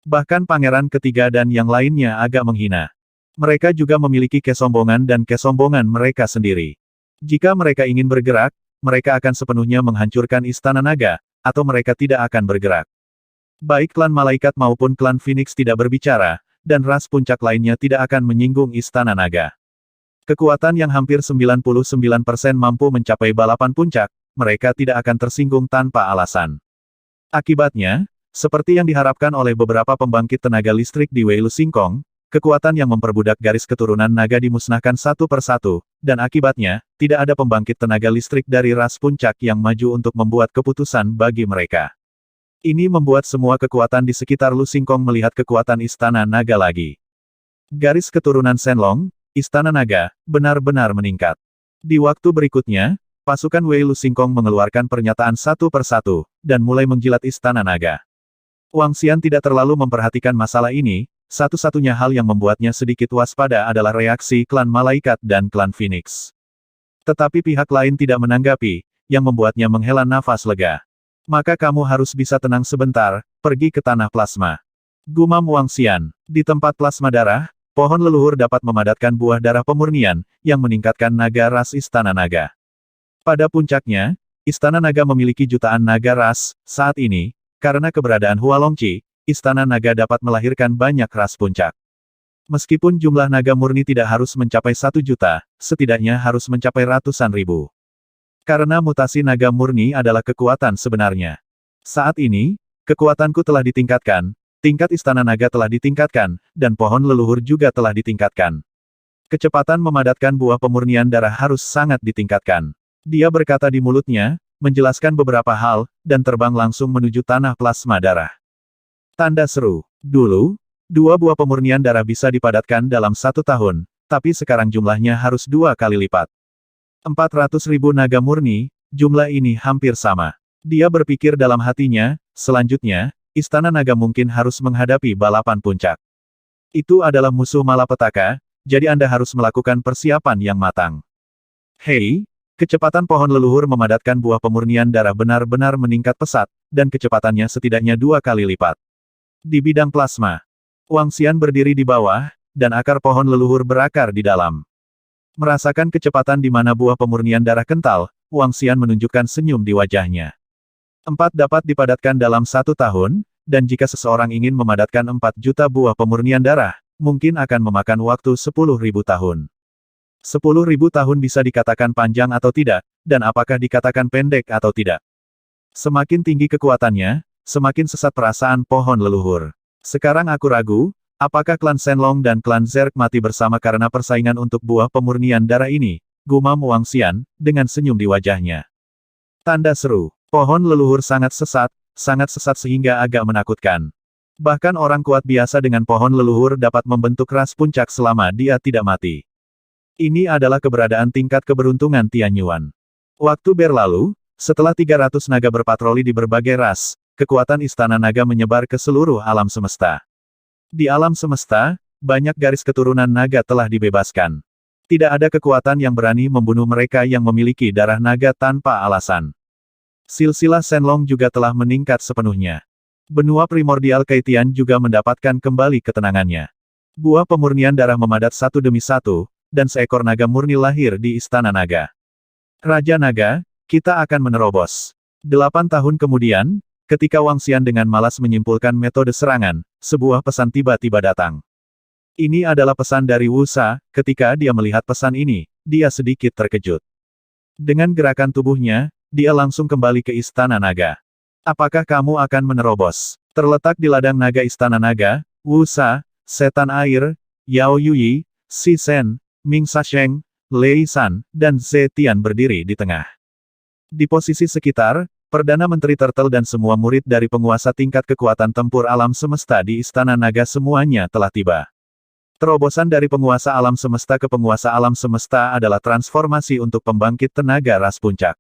Bahkan Pangeran Ketiga dan yang lainnya agak menghina. Mereka juga memiliki kesombongan dan kesombongan mereka sendiri. Jika mereka ingin bergerak, mereka akan sepenuhnya menghancurkan Istana Naga, atau mereka tidak akan bergerak. Baik klan Malaikat maupun klan Phoenix tidak berbicara, dan ras puncak lainnya tidak akan menyinggung Istana Naga. Kekuatan yang hampir 99% mampu mencapai balapan puncak, mereka tidak akan tersinggung tanpa alasan. Akibatnya, seperti yang diharapkan oleh beberapa pembangkit tenaga listrik di Wei Lu Singkong, kekuatan yang memperbudak garis keturunan naga dimusnahkan satu persatu, dan akibatnya, tidak ada pembangkit tenaga listrik dari ras puncak yang maju untuk membuat keputusan bagi mereka. Ini membuat semua kekuatan di sekitar Lu Singkong melihat kekuatan Istana Naga lagi. Garis keturunan Shenlong, Istana Naga, benar-benar meningkat. Di waktu berikutnya, pasukan Wei Lu Singkong mengeluarkan pernyataan satu persatu, dan mulai menjilat Istana Naga. Wang Xian tidak terlalu memperhatikan masalah ini, satu-satunya hal yang membuatnya sedikit waspada adalah reaksi klan Malaikat dan klan Phoenix. Tetapi pihak lain tidak menanggapi, yang membuatnya menghela nafas lega. Maka kamu harus bisa tenang sebentar, pergi ke tanah plasma. Gumam Wang Xian. Di tempat plasma darah, pohon leluhur dapat memadatkan buah darah pemurnian, yang meningkatkan naga ras Istana Naga. Pada puncaknya, Istana Naga memiliki jutaan naga ras, saat ini, karena keberadaan Hua Longqi, Istana Naga dapat melahirkan banyak ras puncak. Meskipun jumlah naga murni tidak harus mencapai 1 juta, setidaknya harus mencapai ratusan ribu. Karena mutasi naga murni adalah kekuatan sebenarnya. Saat ini, kekuatanku telah ditingkatkan, tingkat Istana Naga telah ditingkatkan, dan pohon leluhur juga telah ditingkatkan. Kecepatan memadatkan buah pemurnian darah harus sangat ditingkatkan. Dia berkata di mulutnya, menjelaskan beberapa hal, dan terbang langsung menuju tanah plasma darah. Tanda seru. Dulu, 2 buah pemurnian darah bisa dipadatkan dalam 1 tahun, tapi sekarang jumlahnya harus 2 kali lipat. 400.000 naga murni, jumlah ini hampir sama. Dia berpikir dalam hatinya, selanjutnya, Istana Naga mungkin harus menghadapi balapan puncak. Itu adalah musuh malapetaka, jadi Anda harus melakukan persiapan yang matang. Hei, kecepatan pohon leluhur memadatkan buah pemurnian darah benar-benar meningkat pesat, dan kecepatannya setidaknya 2 kali lipat. Di bidang plasma, Wang Xian berdiri di bawah, dan akar pohon leluhur berakar di dalam. Merasakan kecepatan di mana buah pemurnian darah kental, Wang Xian menunjukkan senyum di wajahnya. 4 dapat dipadatkan dalam 1 tahun, dan jika seseorang ingin memadatkan 4 juta buah pemurnian darah, mungkin akan memakan waktu 10.000 tahun. 10.000 tahun bisa dikatakan panjang atau tidak, dan apakah dikatakan pendek atau tidak. Semakin tinggi kekuatannya, semakin sesat perasaan pohon leluhur. Sekarang aku ragu, apakah klan Shenlong dan klan Zerg mati bersama karena persaingan untuk buah pemurnian darah ini, gumam Wang Xian, dengan senyum di wajahnya. Tanda seru. Pohon leluhur sangat sesat sehingga agak menakutkan. Bahkan orang kuat biasa dengan pohon leluhur dapat membentuk ras puncak selama dia tidak mati. Ini adalah keberadaan tingkat keberuntungan Tian Yuan. Waktu berlalu, setelah 300 naga berpatroli di berbagai ras, kekuatan Istana Naga menyebar ke seluruh alam semesta. Di alam semesta, banyak garis keturunan naga telah dibebaskan. Tidak ada kekuatan yang berani membunuh mereka yang memiliki darah naga tanpa alasan. Silsilah Shenlong juga telah meningkat sepenuhnya. Benua primordial Kaitian juga mendapatkan kembali ketenangannya. Buah pemurnian darah memadat satu demi satu, dan seekor naga murni lahir di Istana Naga. Raja Naga, kita akan menerobos. 8 tahun kemudian, ketika Wang Xian dengan malas menyimpulkan metode serangan, sebuah pesan tiba-tiba datang. Ini adalah pesan dari Wu Sha. Ketika dia melihat pesan ini, dia sedikit terkejut. Dengan gerakan tubuhnya, dia langsung kembali ke Istana Naga. Apakah kamu akan menerobos? Terletak di ladang naga Istana Naga, Wu Sha, Setan Air, Yao Yuyi, Si Shen, Ming Shasheng, Lei San, dan Ze Tian berdiri di tengah. Di posisi sekitar, Perdana Menteri Turtle dan semua murid dari penguasa tingkat kekuatan tempur alam semesta di Istana Naga semuanya telah tiba. Terobosan dari penguasa alam semesta ke penguasa alam semesta adalah transformasi untuk pembangkit tenaga ras puncak.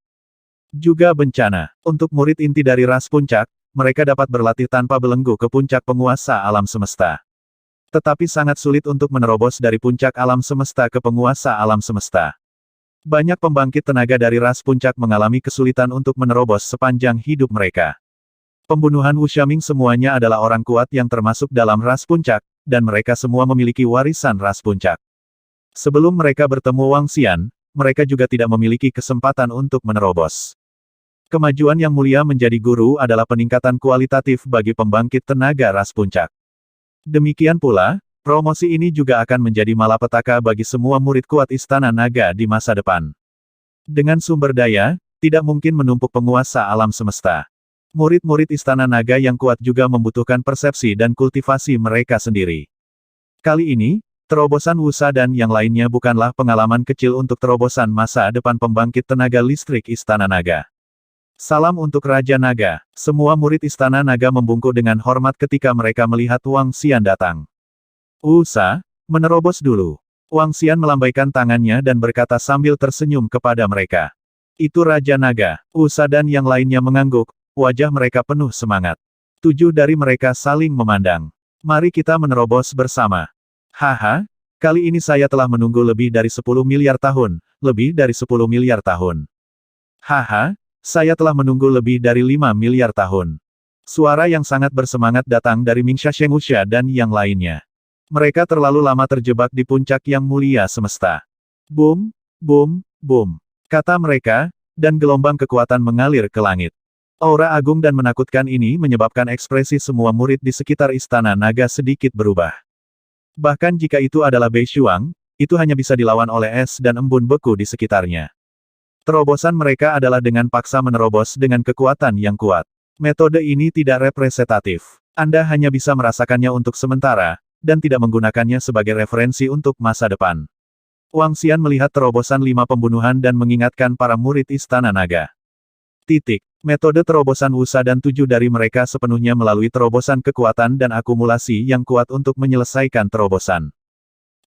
Juga bencana. Untuk murid inti dari ras puncak, mereka dapat berlatih tanpa belenggu ke puncak penguasa alam semesta. Tetapi sangat sulit untuk menerobos dari puncak alam semesta ke penguasa alam semesta. Banyak pembangkit tenaga dari ras puncak mengalami kesulitan untuk menerobos sepanjang hidup mereka. Pembunuhan Wu Shaming semuanya adalah orang kuat yang termasuk dalam ras puncak, dan mereka semua memiliki warisan ras puncak. Sebelum mereka bertemu Wang Xian, mereka juga tidak memiliki kesempatan untuk menerobos. Kemajuan yang mulia menjadi guru adalah peningkatan kualitatif bagi pembangkit tenaga ras puncak. Demikian pula, Promosi ini juga akan menjadi malapetaka bagi semua murid kuat Istana Naga di masa depan. Dengan sumber daya, tidak mungkin menumpuk penguasa alam semesta. Murid-murid Istana Naga yang kuat juga membutuhkan persepsi dan kultivasi mereka sendiri. Kali ini, terobosan Wusa dan yang lainnya bukanlah pengalaman kecil untuk terobosan masa depan pembangkit tenaga listrik Istana Naga. Salam untuk Raja Naga. Semua murid Istana Naga membungkuk dengan hormat ketika mereka melihat Wang Xian datang. Wusa, menerobos dulu. Wang Xian melambaikan tangannya dan berkata sambil tersenyum kepada mereka. Itu Raja Naga. Wusa dan yang lainnya mengangguk, wajah mereka penuh semangat. 7 dari mereka saling memandang. Mari kita menerobos bersama. Haha, kali ini saya telah menunggu lebih dari 10 miliar tahun, lebih dari 10 miliar tahun. Haha, saya telah menunggu lebih dari 5 miliar tahun. Suara yang sangat bersemangat datang dari Mingsha Shengwusha dan yang lainnya. Mereka terlalu lama terjebak di puncak yang mulia semesta. Boom, boom, boom, kata mereka, dan gelombang kekuatan mengalir ke langit. Aura agung dan menakutkan ini menyebabkan ekspresi semua murid di sekitar Istana Naga sedikit berubah. Bahkan jika itu adalah Bei Shuang, itu hanya bisa dilawan oleh es dan embun beku di sekitarnya. Terobosan mereka adalah dengan paksa menerobos dengan kekuatan yang kuat. Metode ini tidak representatif. Anda hanya bisa merasakannya untuk sementara, dan tidak menggunakannya sebagai referensi untuk masa depan. Wang Xian melihat terobosan 5 pembunuhan dan mengingatkan para murid Istana Naga. Metode terobosan Wusa dan 7 dari mereka sepenuhnya melalui terobosan kekuatan dan akumulasi yang kuat untuk menyelesaikan terobosan.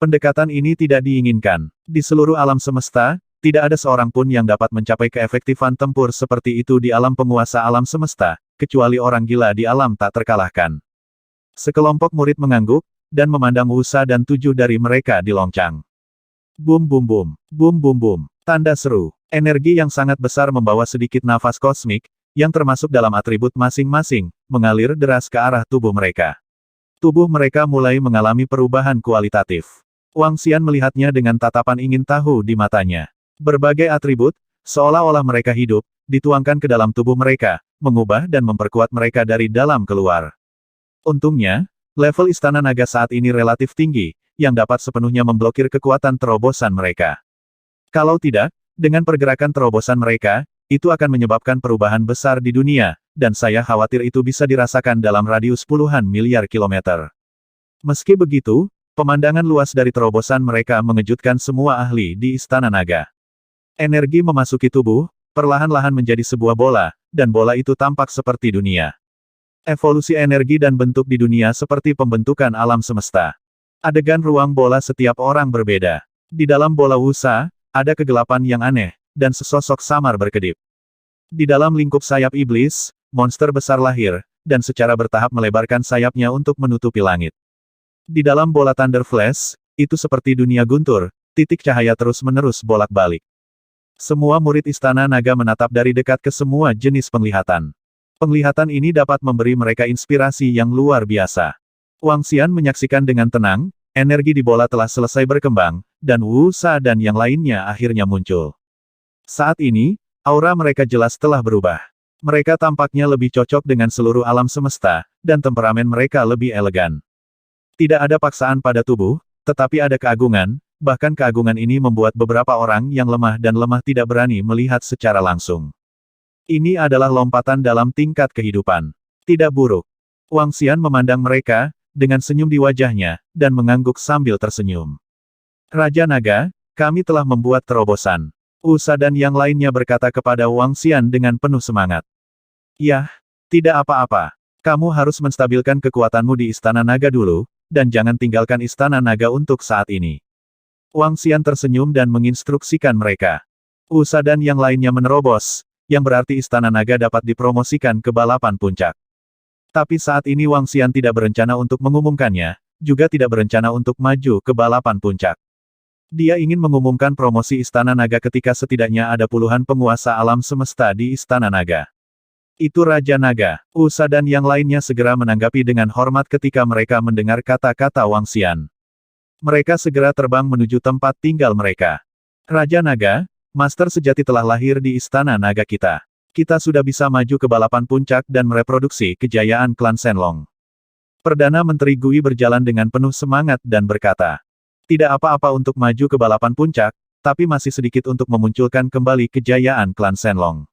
Pendekatan ini tidak diinginkan. Di seluruh alam semesta, tidak ada seorang pun yang dapat mencapai keefektifan tempur seperti itu di alam penguasa alam semesta, kecuali orang gila di alam tak terkalahkan. Sekelompok murid mengangguk, dan memandang Wusa dan 7 dari mereka di loncang. Boom boom boom, boom boom boom, tanda seru. Energi yang sangat besar membawa sedikit nafas kosmik, yang termasuk dalam atribut masing-masing, mengalir deras ke arah tubuh mereka. Tubuh mereka mulai mengalami perubahan kualitatif. Wang Xian melihatnya dengan tatapan ingin tahu di matanya. Berbagai atribut, seolah-olah mereka hidup, dituangkan ke dalam tubuh mereka, mengubah dan memperkuat mereka dari dalam keluar. Untungnya, level Istana Naga saat ini relatif tinggi, yang dapat sepenuhnya memblokir kekuatan terobosan mereka. Kalau tidak, dengan pergerakan terobosan mereka, itu akan menyebabkan perubahan besar di dunia, dan saya khawatir itu bisa dirasakan dalam radius puluhan miliar kilometer. Meski begitu, pemandangan luas dari terobosan mereka mengejutkan semua ahli di Istana Naga. Energi memasuki tubuh, perlahan-lahan menjadi sebuah bola, dan bola itu tampak seperti dunia. Evolusi energi dan bentuk di dunia seperti pembentukan alam semesta. Adegan ruang bola setiap orang berbeda. Di dalam bola Wusa, ada kegelapan yang aneh, dan sesosok samar berkedip. Di dalam lingkup sayap iblis, monster besar lahir, dan secara bertahap melebarkan sayapnya untuk menutupi langit. Di dalam bola Thunder Flash, itu seperti dunia guntur, titik cahaya terus-menerus bolak-balik. Semua murid Istana Naga menatap dari dekat ke semua jenis penglihatan. Penglihatan ini dapat memberi mereka inspirasi yang luar biasa. Wang Xian menyaksikan dengan tenang, energi di bola telah selesai berkembang, dan Wusa dan yang lainnya akhirnya muncul. Saat ini, aura mereka jelas telah berubah. Mereka tampaknya lebih cocok dengan seluruh alam semesta, dan temperamen mereka lebih elegan. Tidak ada paksaan pada tubuh, tetapi ada keagungan, bahkan keagungan ini membuat beberapa orang yang lemah dan lemah tidak berani melihat secara langsung. Ini adalah lompatan dalam tingkat kehidupan. Tidak buruk. Wang Xian memandang mereka, dengan senyum di wajahnya, dan mengangguk sambil tersenyum. Raja Naga, kami telah membuat terobosan. Wusa dan yang lainnya berkata kepada Wang Xian dengan penuh semangat. Yah, tidak apa-apa. Kamu harus menstabilkan kekuatanmu di Istana Naga dulu, dan jangan tinggalkan Istana Naga untuk saat ini. Wang Xian tersenyum dan menginstruksikan mereka. Wusa dan yang lainnya menerobos, yang berarti Istana Naga dapat dipromosikan ke balapan puncak. Tapi saat ini Wang Xian tidak berencana untuk mengumumkannya, juga tidak berencana untuk maju ke balapan puncak. Dia ingin mengumumkan promosi Istana Naga ketika setidaknya ada puluhan penguasa alam semesta di Istana Naga. Itu Raja Naga. Wusa dan yang lainnya segera menanggapi dengan hormat ketika mereka mendengar kata-kata Wang Xian. Mereka segera terbang menuju tempat tinggal mereka. Raja Naga, Master sejati telah lahir di Istana Naga kita. Kita sudah bisa maju ke balapan puncak dan mereproduksi kejayaan klan Shenlong. Perdana Menteri Gui berjalan dengan penuh semangat dan berkata, tidak apa-apa untuk maju ke balapan puncak, tapi masih sedikit untuk memunculkan kembali kejayaan klan Shenlong.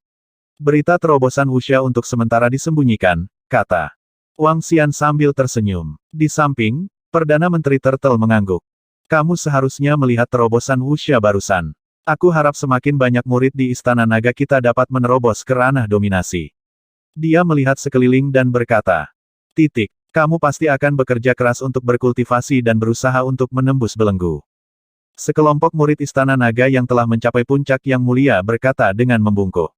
Berita terobosan Wuxia untuk sementara disembunyikan, kata Wang Xian sambil tersenyum. Di samping, Perdana Menteri Turtle mengangguk. Kamu seharusnya melihat terobosan Wuxia barusan. Aku harap semakin banyak murid di Istana Naga kita dapat menerobos ke ranah dominasi. Dia melihat sekeliling dan berkata, kamu pasti akan bekerja keras untuk berkultivasi dan berusaha untuk menembus belenggu. Sekelompok murid Istana Naga yang telah mencapai puncak yang mulia berkata dengan membungkuk.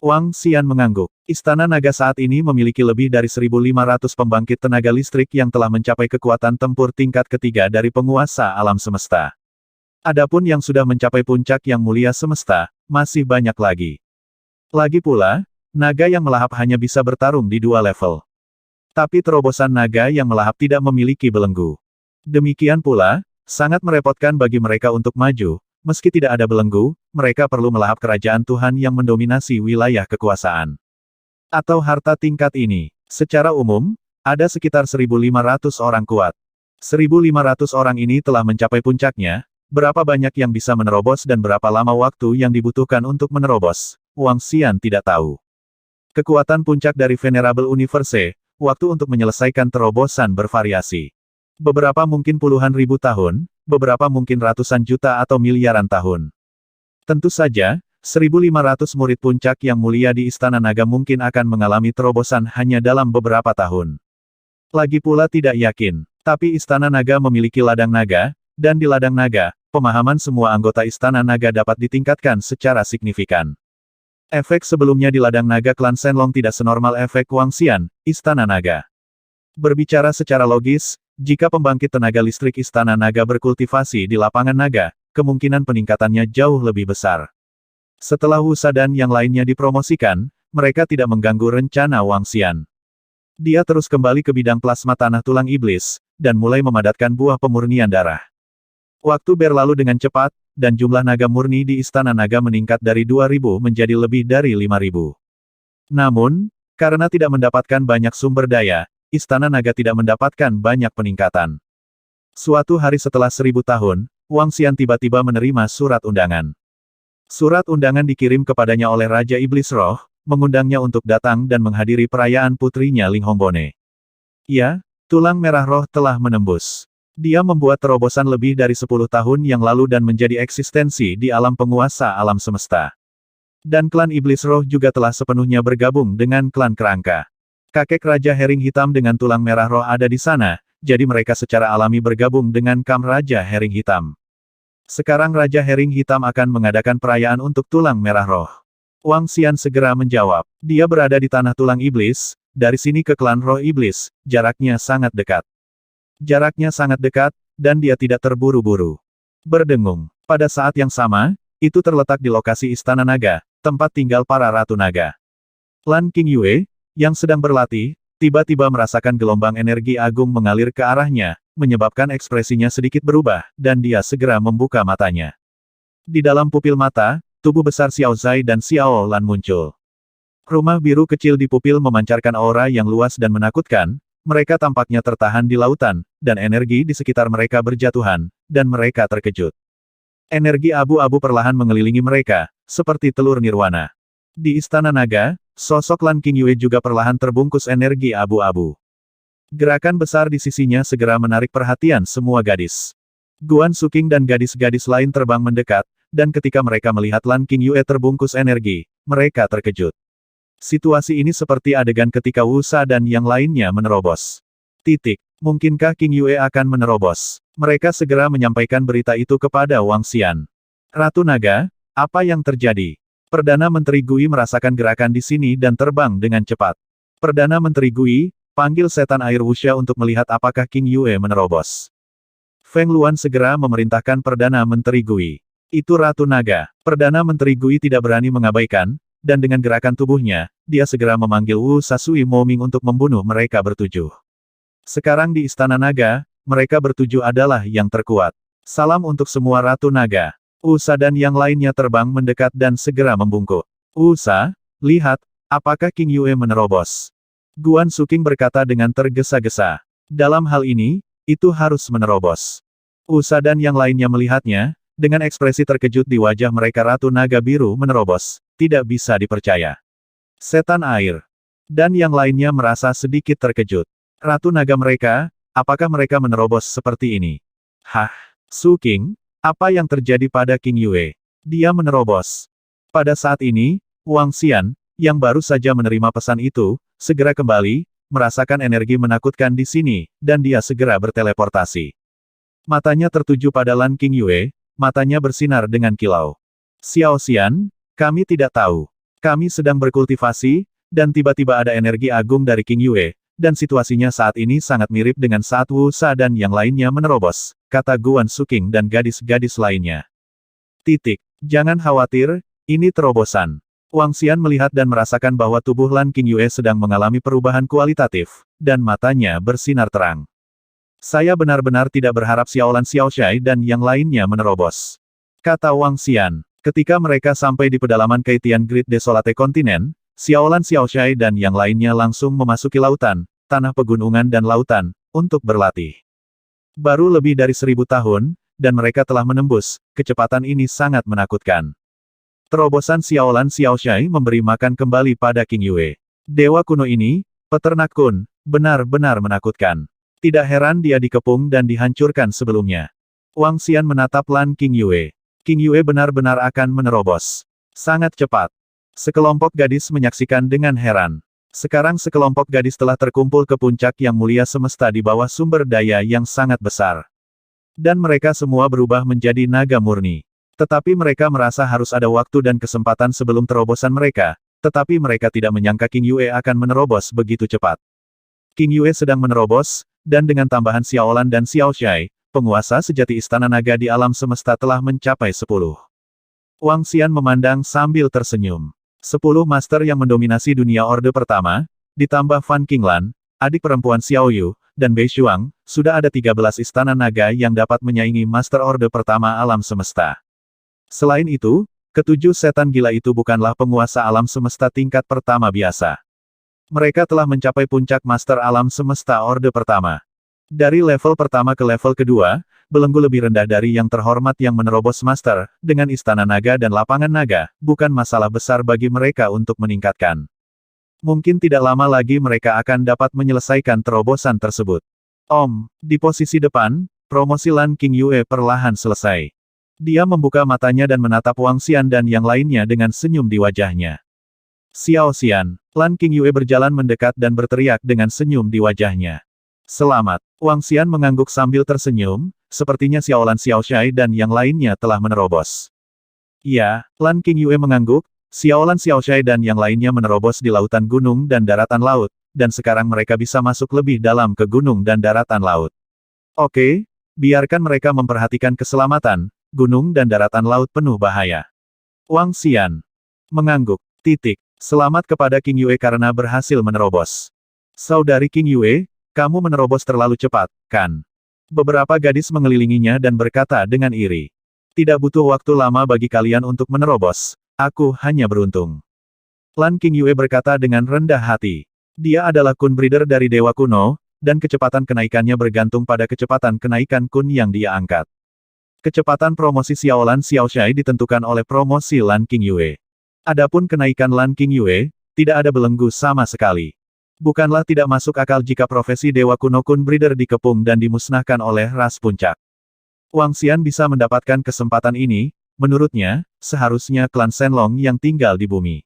Wang Xian mengangguk. Istana Naga saat ini memiliki lebih dari 1.500 pembangkit tenaga listrik yang telah mencapai kekuatan tempur tingkat ketiga dari penguasa alam semesta. Adapun yang sudah mencapai puncak yang mulia semesta, masih banyak lagi. Lagi pula, naga yang melahap hanya bisa bertarung di 2 level. Tapi terobosan naga yang melahap tidak memiliki belenggu. Demikian pula, sangat merepotkan bagi mereka untuk maju, meski tidak ada belenggu, mereka perlu melahap kerajaan Tuhan yang mendominasi wilayah kekuasaan. Atau harta tingkat ini. Secara umum, ada sekitar 1.500 orang kuat. 1.500 orang ini telah mencapai puncaknya, berapa banyak yang bisa menerobos dan berapa lama waktu yang dibutuhkan untuk menerobos, Wang Xian tidak tahu. Kekuatan puncak dari Venerable Universe, waktu untuk menyelesaikan terobosan bervariasi. Beberapa mungkin puluhan ribu tahun, beberapa mungkin ratusan juta atau miliaran tahun. Tentu saja, 1.500 murid puncak yang mulia di Istana Naga mungkin akan mengalami terobosan hanya dalam beberapa tahun. Lagi pula tidak yakin, tapi Istana Naga memiliki ladang naga, dan di ladang naga, pemahaman semua anggota Istana Naga dapat ditingkatkan secara signifikan. Efek sebelumnya di ladang naga klan Shenlong tidak senormal efek Wang Xian, Istana Naga. Berbicara secara logis, jika pembangkit tenaga listrik Istana Naga berkultivasi di lapangan naga, kemungkinan peningkatannya jauh lebih besar. Setelah Wusa dan yang lainnya dipromosikan, mereka tidak mengganggu rencana Wang Xian. Dia terus kembali ke bidang plasma tanah tulang iblis, dan mulai memadatkan buah pemurnian darah. Waktu berlalu dengan cepat, dan jumlah naga murni di Istana Naga meningkat dari 2.000 menjadi lebih dari 5.000. Namun, karena tidak mendapatkan banyak sumber daya, Istana Naga tidak mendapatkan banyak peningkatan. Suatu hari setelah 1.000 tahun, Wang Xian tiba-tiba menerima surat undangan. Surat undangan dikirim kepadanya oleh Raja Iblis Roh, mengundangnya untuk datang dan menghadiri perayaan putrinya Ling Hongbone. Ya, tulang merah roh telah menembus. Dia membuat terobosan lebih dari 10 tahun yang lalu dan menjadi eksistensi di alam penguasa alam semesta. Dan klan Iblis Roh juga telah sepenuhnya bergabung dengan klan Kerangka. Kakek Raja Hering Hitam dengan tulang merah roh ada di sana, jadi mereka secara alami bergabung dengan Kam Raja Hering Hitam. Sekarang Raja Hering Hitam akan mengadakan perayaan untuk tulang merah roh. Wang Xian segera menjawab, dia berada di tanah tulang iblis, dari sini ke klan roh iblis, jaraknya sangat dekat. Jaraknya sangat dekat, dan dia tidak terburu-buru. Berdengung. Pada saat yang sama, itu terletak di lokasi Istana Naga, tempat tinggal para Ratu Naga. Lan Qingyue, yang sedang berlatih, tiba-tiba merasakan gelombang energi agung mengalir ke arahnya, menyebabkan ekspresinya sedikit berubah, dan dia segera membuka matanya. Di dalam pupil mata, tubuh besar Xiao Zai dan Xiao Lan muncul. Rumah biru kecil di pupil memancarkan aura yang luas dan menakutkan. Mereka tampaknya tertahan di lautan, dan energi di sekitar mereka berjatuhan, dan mereka terkejut. Energi abu-abu perlahan mengelilingi mereka, seperti telur nirwana. Di Istana Naga, sosok Lan Qingyue juga perlahan terbungkus energi abu-abu. Gerakan besar di sisinya segera menarik perhatian semua gadis. Guan Suking dan gadis-gadis lain terbang mendekat, dan ketika mereka melihat Lan Qingyue terbungkus energi, mereka terkejut. Situasi ini seperti adegan ketika Wusa dan yang lainnya menerobos. Mungkinkah Qingyue akan menerobos? Mereka segera menyampaikan berita itu kepada Wang Xian. Ratu Naga, apa yang terjadi? Perdana Menteri Gui merasakan gerakan di sini dan terbang dengan cepat. Perdana Menteri Gui, panggil setan air Wuxia untuk melihat apakah Qingyue menerobos. Feng Luan segera memerintahkan Perdana Menteri Gui. Itu Ratu Naga. Perdana Menteri Gui tidak berani mengabaikan, dan dengan gerakan tubuhnya, dia segera memanggil Wu Sasui Moming untuk membunuh mereka bertujuh. Sekarang di Istana Naga, mereka bertujuh adalah yang terkuat. Salam untuk semua Ratu Naga. Wusa dan yang lainnya terbang mendekat dan segera membungkuk. Wusa, lihat, apakah Qingyue menerobos? Guan Suking berkata dengan tergesa-gesa. Dalam hal ini, itu harus menerobos. Usa dan yang lainnya melihatnya, dengan ekspresi terkejut di wajah mereka Ratu Naga Biru menerobos, tidak bisa dipercaya. Setan air. Dan yang lainnya merasa sedikit terkejut. Ratu Naga mereka, apakah mereka menerobos seperti ini? Hah? Su King, apa yang terjadi pada King Yue? Dia menerobos. Pada saat ini, Wang Xian, yang baru saja menerima pesan itu, segera kembali, merasakan energi menakutkan di sini, dan dia segera berteleportasi. Matanya tertuju pada Lan King Yue, matanya bersinar dengan kilau. Xiao Xian, kami tidak tahu. Kami sedang berkultivasi, dan tiba-tiba ada energi agung dari King Yue, dan situasinya saat ini sangat mirip dengan saat Wu Sa dan yang lainnya menerobos, kata Guan Suking dan gadis-gadis lainnya. Jangan khawatir, ini terobosan. Wang Xian melihat dan merasakan bahwa tubuh Lan King Yue sedang mengalami perubahan kualitatif, dan matanya bersinar terang. Saya benar-benar tidak berharap Xiaolan Xiaoshai dan yang lainnya menerobos. Kata Wang Xian, ketika mereka sampai di pedalaman Keitian Great Desolate Continent, Xiaolan Xiaoshai dan yang lainnya langsung memasuki lautan, tanah pegunungan dan lautan, untuk berlatih. Baru lebih dari 1000 tahun, dan mereka telah menembus, kecepatan ini sangat menakutkan. Terobosan Xiaolan Xiaoshai memberi makan kembali pada King Yue. Dewa kuno ini, peternak kun, benar-benar menakutkan. Tidak heran dia dikepung dan dihancurkan sebelumnya. Wang Xian menatap Lan King Yue. King Yue benar-benar akan menerobos. Sangat cepat. Sekelompok gadis menyaksikan dengan heran. Sekarang sekelompok gadis telah terkumpul ke puncak yang mulia semesta di bawah sumber daya yang sangat besar. Dan mereka semua berubah menjadi naga murni. Tetapi mereka merasa harus ada waktu dan kesempatan sebelum terobosan mereka, tetapi mereka tidak menyangka King Yue akan menerobos begitu cepat. King Yue sedang menerobos, dan dengan tambahan Xiaolan dan Xiaoshai, penguasa sejati Istana Naga di alam semesta telah mencapai 10. Wang Xian memandang sambil tersenyum. 10 master yang mendominasi dunia Orde Pertama, ditambah Fan Qinglan, adik perempuan Xiao Yu, dan Bei Shuang, sudah ada 13 Istana Naga yang dapat menyaingi Master Orde Pertama alam semesta. Selain itu, ketujuh setan gila itu bukanlah penguasa alam semesta tingkat pertama biasa. Mereka telah mencapai puncak Master Alam Semesta Orde Pertama. Dari level pertama ke level kedua, belenggu lebih rendah dari yang terhormat yang menerobos Master, dengan Istana Naga dan Lapangan Naga, bukan masalah besar bagi mereka untuk meningkatkan. Mungkin tidak lama lagi mereka akan dapat menyelesaikan terobosan tersebut. Di posisi depan, promosi Lan King Yue perlahan selesai. Dia membuka matanya dan menatap Wang Xian dan yang lainnya dengan senyum di wajahnya. Xiao Xian, Lan King Yue berjalan mendekat dan berteriak dengan senyum di wajahnya. Selamat. Wang Xian mengangguk sambil tersenyum, sepertinya Xiaolan Xiaoshai dan yang lainnya telah menerobos. Ya, Lan King Yue mengangguk, Xiaolan Xiaoshai dan yang lainnya menerobos di lautan gunung dan daratan laut, dan sekarang mereka bisa masuk lebih dalam ke gunung dan daratan laut. Oke, biarkan mereka memperhatikan keselamatan. Gunung dan daratan laut penuh bahaya. Wang Xian mengangguk. Selamat kepada King Yue karena berhasil menerobos. Saudari King Yue, kamu menerobos terlalu cepat, kan? Beberapa gadis mengelilinginya dan berkata dengan iri. Tidak butuh waktu lama bagi kalian untuk menerobos. Aku hanya beruntung. Lan King Yue berkata dengan rendah hati. Dia adalah kun breeder dari Dewa Kuno, dan kecepatan kenaikannya bergantung pada kecepatan kenaikan kun yang dia angkat. Kecepatan promosi Xiaolan Xiaoshai ditentukan oleh promosi Lan King Yue. Adapun kenaikan Lan King Yue, tidak ada belenggu sama sekali. Bukanlah tidak masuk akal jika profesi Dewa Kuno Kun Breeder dikepung dan dimusnahkan oleh ras puncak. Wang Xian bisa mendapatkan kesempatan ini, menurutnya, seharusnya klan Shenlong yang tinggal di bumi.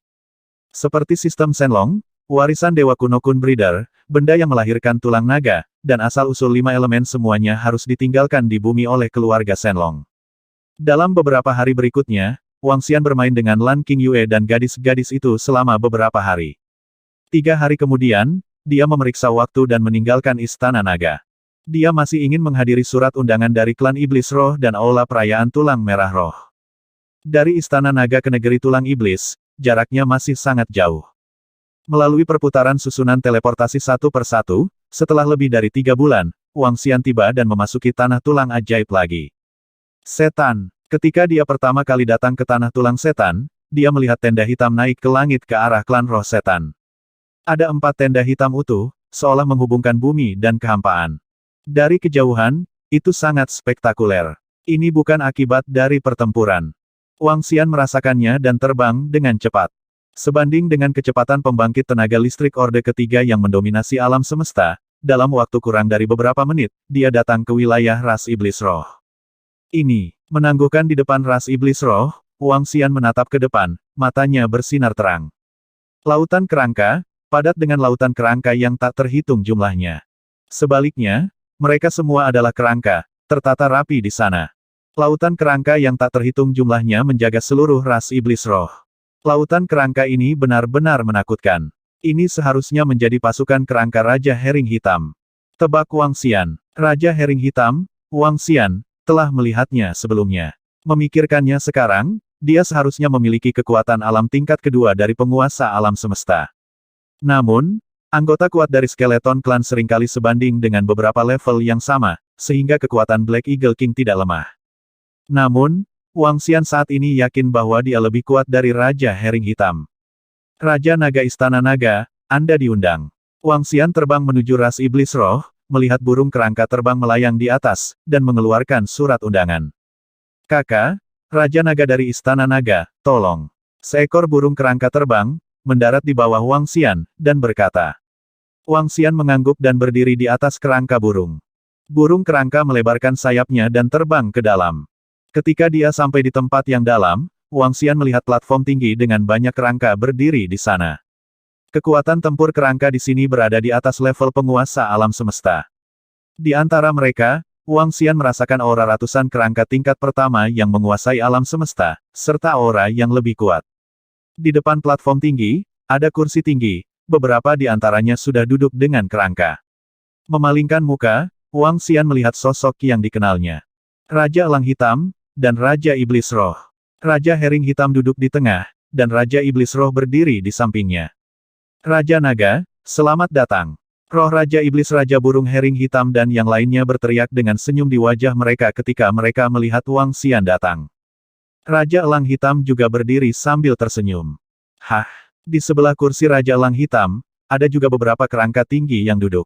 Seperti sistem Shenlong, warisan Dewa Kuno Kun Breeder, benda yang melahirkan tulang naga, dan asal-usul 5 elemen semuanya harus ditinggalkan di bumi oleh keluarga Shenlong. Dalam beberapa hari berikutnya, Wang Xian bermain dengan Lan King Yue dan gadis-gadis itu selama beberapa hari. 3 hari kemudian, dia memeriksa waktu dan meninggalkan Istana Naga. Dia masih ingin menghadiri surat undangan dari klan Iblis Roh dan Aula Perayaan Tulang Merah Roh. Dari Istana Naga ke Negeri Tulang Iblis, jaraknya masih sangat jauh. Melalui perputaran susunan teleportasi satu persatu, setelah lebih dari 3 bulan, Wang Xian tiba dan memasuki Tanah Tulang Ajaib lagi. Setan. Ketika dia pertama kali datang ke Tanah Tulang Setan, dia melihat tenda hitam naik ke langit ke arah klan Roh Setan. Ada 4 tenda hitam utuh, seolah menghubungkan bumi dan kehampaan. Dari kejauhan, itu sangat spektakuler. Ini bukan akibat dari pertempuran. Wang Xian merasakannya dan terbang dengan cepat. Sebanding dengan kecepatan pembangkit tenaga listrik Orde Ketiga yang mendominasi alam semesta, dalam waktu kurang dari beberapa menit, dia datang ke wilayah ras iblis roh. Ini, menangguhkan di depan ras iblis roh, Wang Xian menatap ke depan, matanya bersinar terang. Lautan kerangka, padat dengan lautan kerangka yang tak terhitung jumlahnya. Sebaliknya, mereka semua adalah kerangka, tertata rapi di sana. Lautan kerangka yang tak terhitung jumlahnya menjaga seluruh ras iblis roh. Lautan kerangka ini benar-benar menakutkan. Ini seharusnya menjadi pasukan kerangka Raja Hering Hitam. Tebak Wang Xian. Raja Hering Hitam, Wang Xian, telah melihatnya sebelumnya. Memikirkannya sekarang, dia seharusnya memiliki kekuatan alam tingkat kedua dari penguasa alam semesta. Namun, anggota kuat dari Skeleton Clan seringkali sebanding dengan beberapa level yang sama, sehingga kekuatan Black Eagle King tidak lemah. Namun, Wang Xian saat ini yakin bahwa dia lebih kuat dari Raja Hering Hitam. Raja Naga Istana Naga, Anda diundang. Wang Xian terbang menuju ras iblis roh, melihat burung kerangka terbang melayang di atas, dan mengeluarkan surat undangan. Kakak, Raja Naga dari Istana Naga, tolong. Seekor burung kerangka terbang, mendarat di bawah Wang Xian, dan berkata. Wang Xian mengangguk dan berdiri di atas kerangka burung. Burung kerangka melebarkan sayapnya dan terbang ke dalam. Ketika dia sampai di tempat yang dalam, Wang Xian melihat platform tinggi dengan banyak kerangka berdiri di sana. Kekuatan tempur kerangka di sini berada di atas level penguasa alam semesta. Di antara mereka, Wang Xian merasakan aura ratusan kerangka tingkat pertama yang menguasai alam semesta, serta aura yang lebih kuat. Di depan platform tinggi, ada kursi tinggi, beberapa di antaranya sudah duduk dengan kerangka. Memalingkan muka, Wang Xian melihat sosok yang dikenalnya. Raja Elang Hitam, dan Raja Iblis Roh. Raja Hering Hitam duduk di tengah, dan Raja Iblis Roh berdiri di sampingnya. Raja Naga, selamat datang. Roh Raja Iblis Raja Burung Hering Hitam dan yang lainnya berteriak dengan senyum di wajah mereka ketika mereka melihat Wang Xian datang. Raja Elang Hitam juga berdiri sambil tersenyum. Hah, di sebelah kursi Raja Elang Hitam, ada juga beberapa kerangka tinggi yang duduk.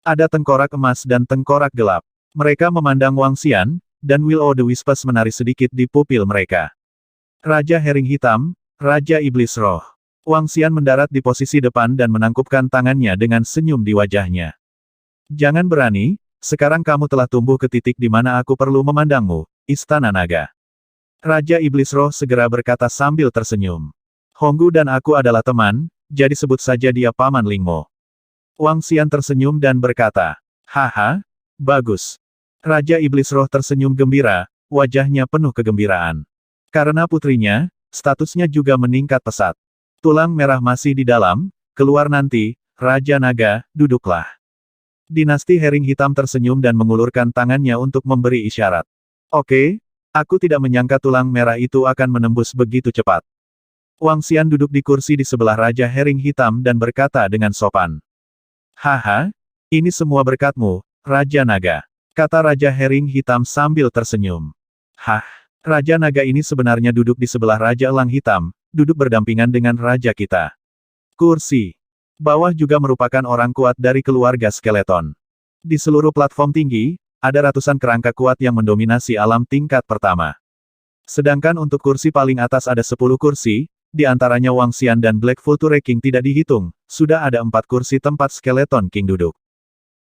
Ada tengkorak emas dan tengkorak gelap. Mereka memandang Wang Xian, dan Will o' the Wisps menari sedikit di pupil mereka. Raja Hering Hitam, Raja Iblis Roh. Wang Xian mendarat di posisi depan dan menangkupkan tangannya dengan senyum di wajahnya. Jangan berani, sekarang kamu telah tumbuh ke titik di mana aku perlu memandangmu, Istana Naga. Raja Iblis Roh segera berkata sambil tersenyum. Honggu dan aku adalah teman, jadi sebut saja dia Paman Lingmo. Wang Xian tersenyum dan berkata, haha, bagus. Raja Iblis Roh tersenyum gembira, wajahnya penuh kegembiraan. Karena putrinya, statusnya juga meningkat pesat. Tulang merah masih di dalam, keluar nanti, Raja Naga, duduklah. Dinasti Hering Hitam tersenyum dan mengulurkan tangannya untuk memberi isyarat. Oke, aku tidak menyangka tulang merah itu akan menembus begitu cepat. Wang Xian duduk di kursi di sebelah Raja Hering Hitam dan berkata dengan sopan. Haha, ini semua berkatmu, Raja Naga. Kata Raja Hering Hitam sambil tersenyum. Hah, Raja Naga ini sebenarnya duduk di sebelah Raja Elang Hitam, duduk berdampingan dengan Raja kita. Kursi bawah juga merupakan orang kuat dari keluarga Skeleton. Di seluruh platform tinggi, ada ratusan kerangka kuat yang mendominasi alam tingkat pertama. Sedangkan untuk kursi paling atas ada 10 kursi, di antaranya Wang Xian dan Black Vulture King tidak dihitung, sudah ada 4 kursi tempat Skeleton King duduk.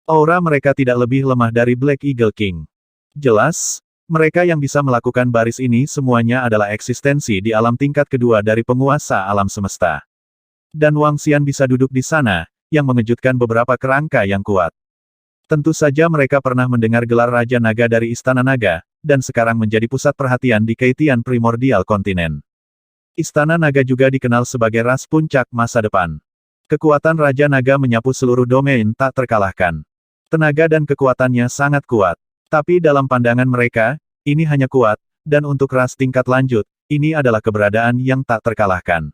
Aura mereka tidak lebih lemah dari Black Eagle King. Jelas, mereka yang bisa melakukan baris ini semuanya adalah eksistensi di alam tingkat kedua dari penguasa alam semesta. Dan Wang Xian bisa duduk di sana, yang mengejutkan beberapa kerangka yang kuat. Tentu saja mereka pernah mendengar gelar Raja Naga dari Istana Naga, dan sekarang menjadi pusat perhatian di Keitian Primordial Kontinen. Istana Naga juga dikenal sebagai ras puncak masa depan. Kekuatan Raja Naga menyapu seluruh domain tak terkalahkan. Tenaga dan kekuatannya sangat kuat. Tapi dalam pandangan mereka, ini hanya kuat, dan untuk ras tingkat lanjut, ini adalah keberadaan yang tak terkalahkan.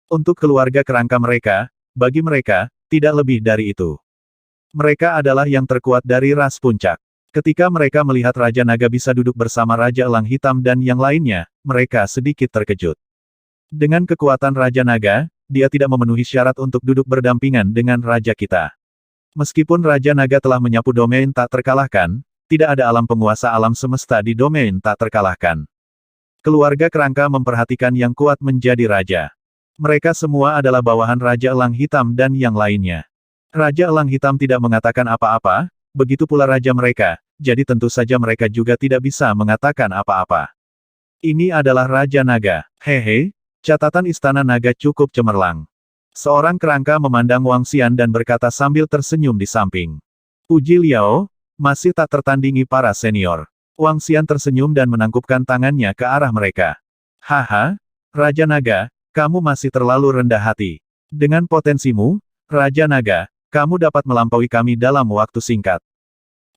Untuk keluarga kerangka mereka, bagi mereka, tidak lebih dari itu. Mereka adalah yang terkuat dari ras puncak. Ketika mereka melihat Raja Naga bisa duduk bersama Raja Elang Hitam dan yang lainnya, mereka sedikit terkejut. Dengan kekuatan Raja Naga, dia tidak memenuhi syarat untuk duduk berdampingan dengan Raja kita. Meskipun Raja Naga telah menyapu domain tak terkalahkan, tidak ada alam penguasa alam semesta di domain tak terkalahkan. Keluarga kerangka memperhatikan yang kuat menjadi raja. Mereka semua adalah bawahan Raja Elang Hitam dan yang lainnya. Raja Elang Hitam tidak mengatakan apa-apa, begitu pula raja mereka, jadi tentu saja mereka juga tidak bisa mengatakan apa-apa. Ini adalah Raja Naga. Hehe, catatan Istana Naga cukup cemerlang. Seorang kerangka memandang Wang Xian dan berkata sambil tersenyum di samping. Puji Liao, masih tak tertandingi para senior. Wang Xian tersenyum dan menangkupkan tangannya ke arah mereka. Haha, Raja Naga, kamu masih terlalu rendah hati. Dengan potensimu, Raja Naga, kamu dapat melampaui kami dalam waktu singkat.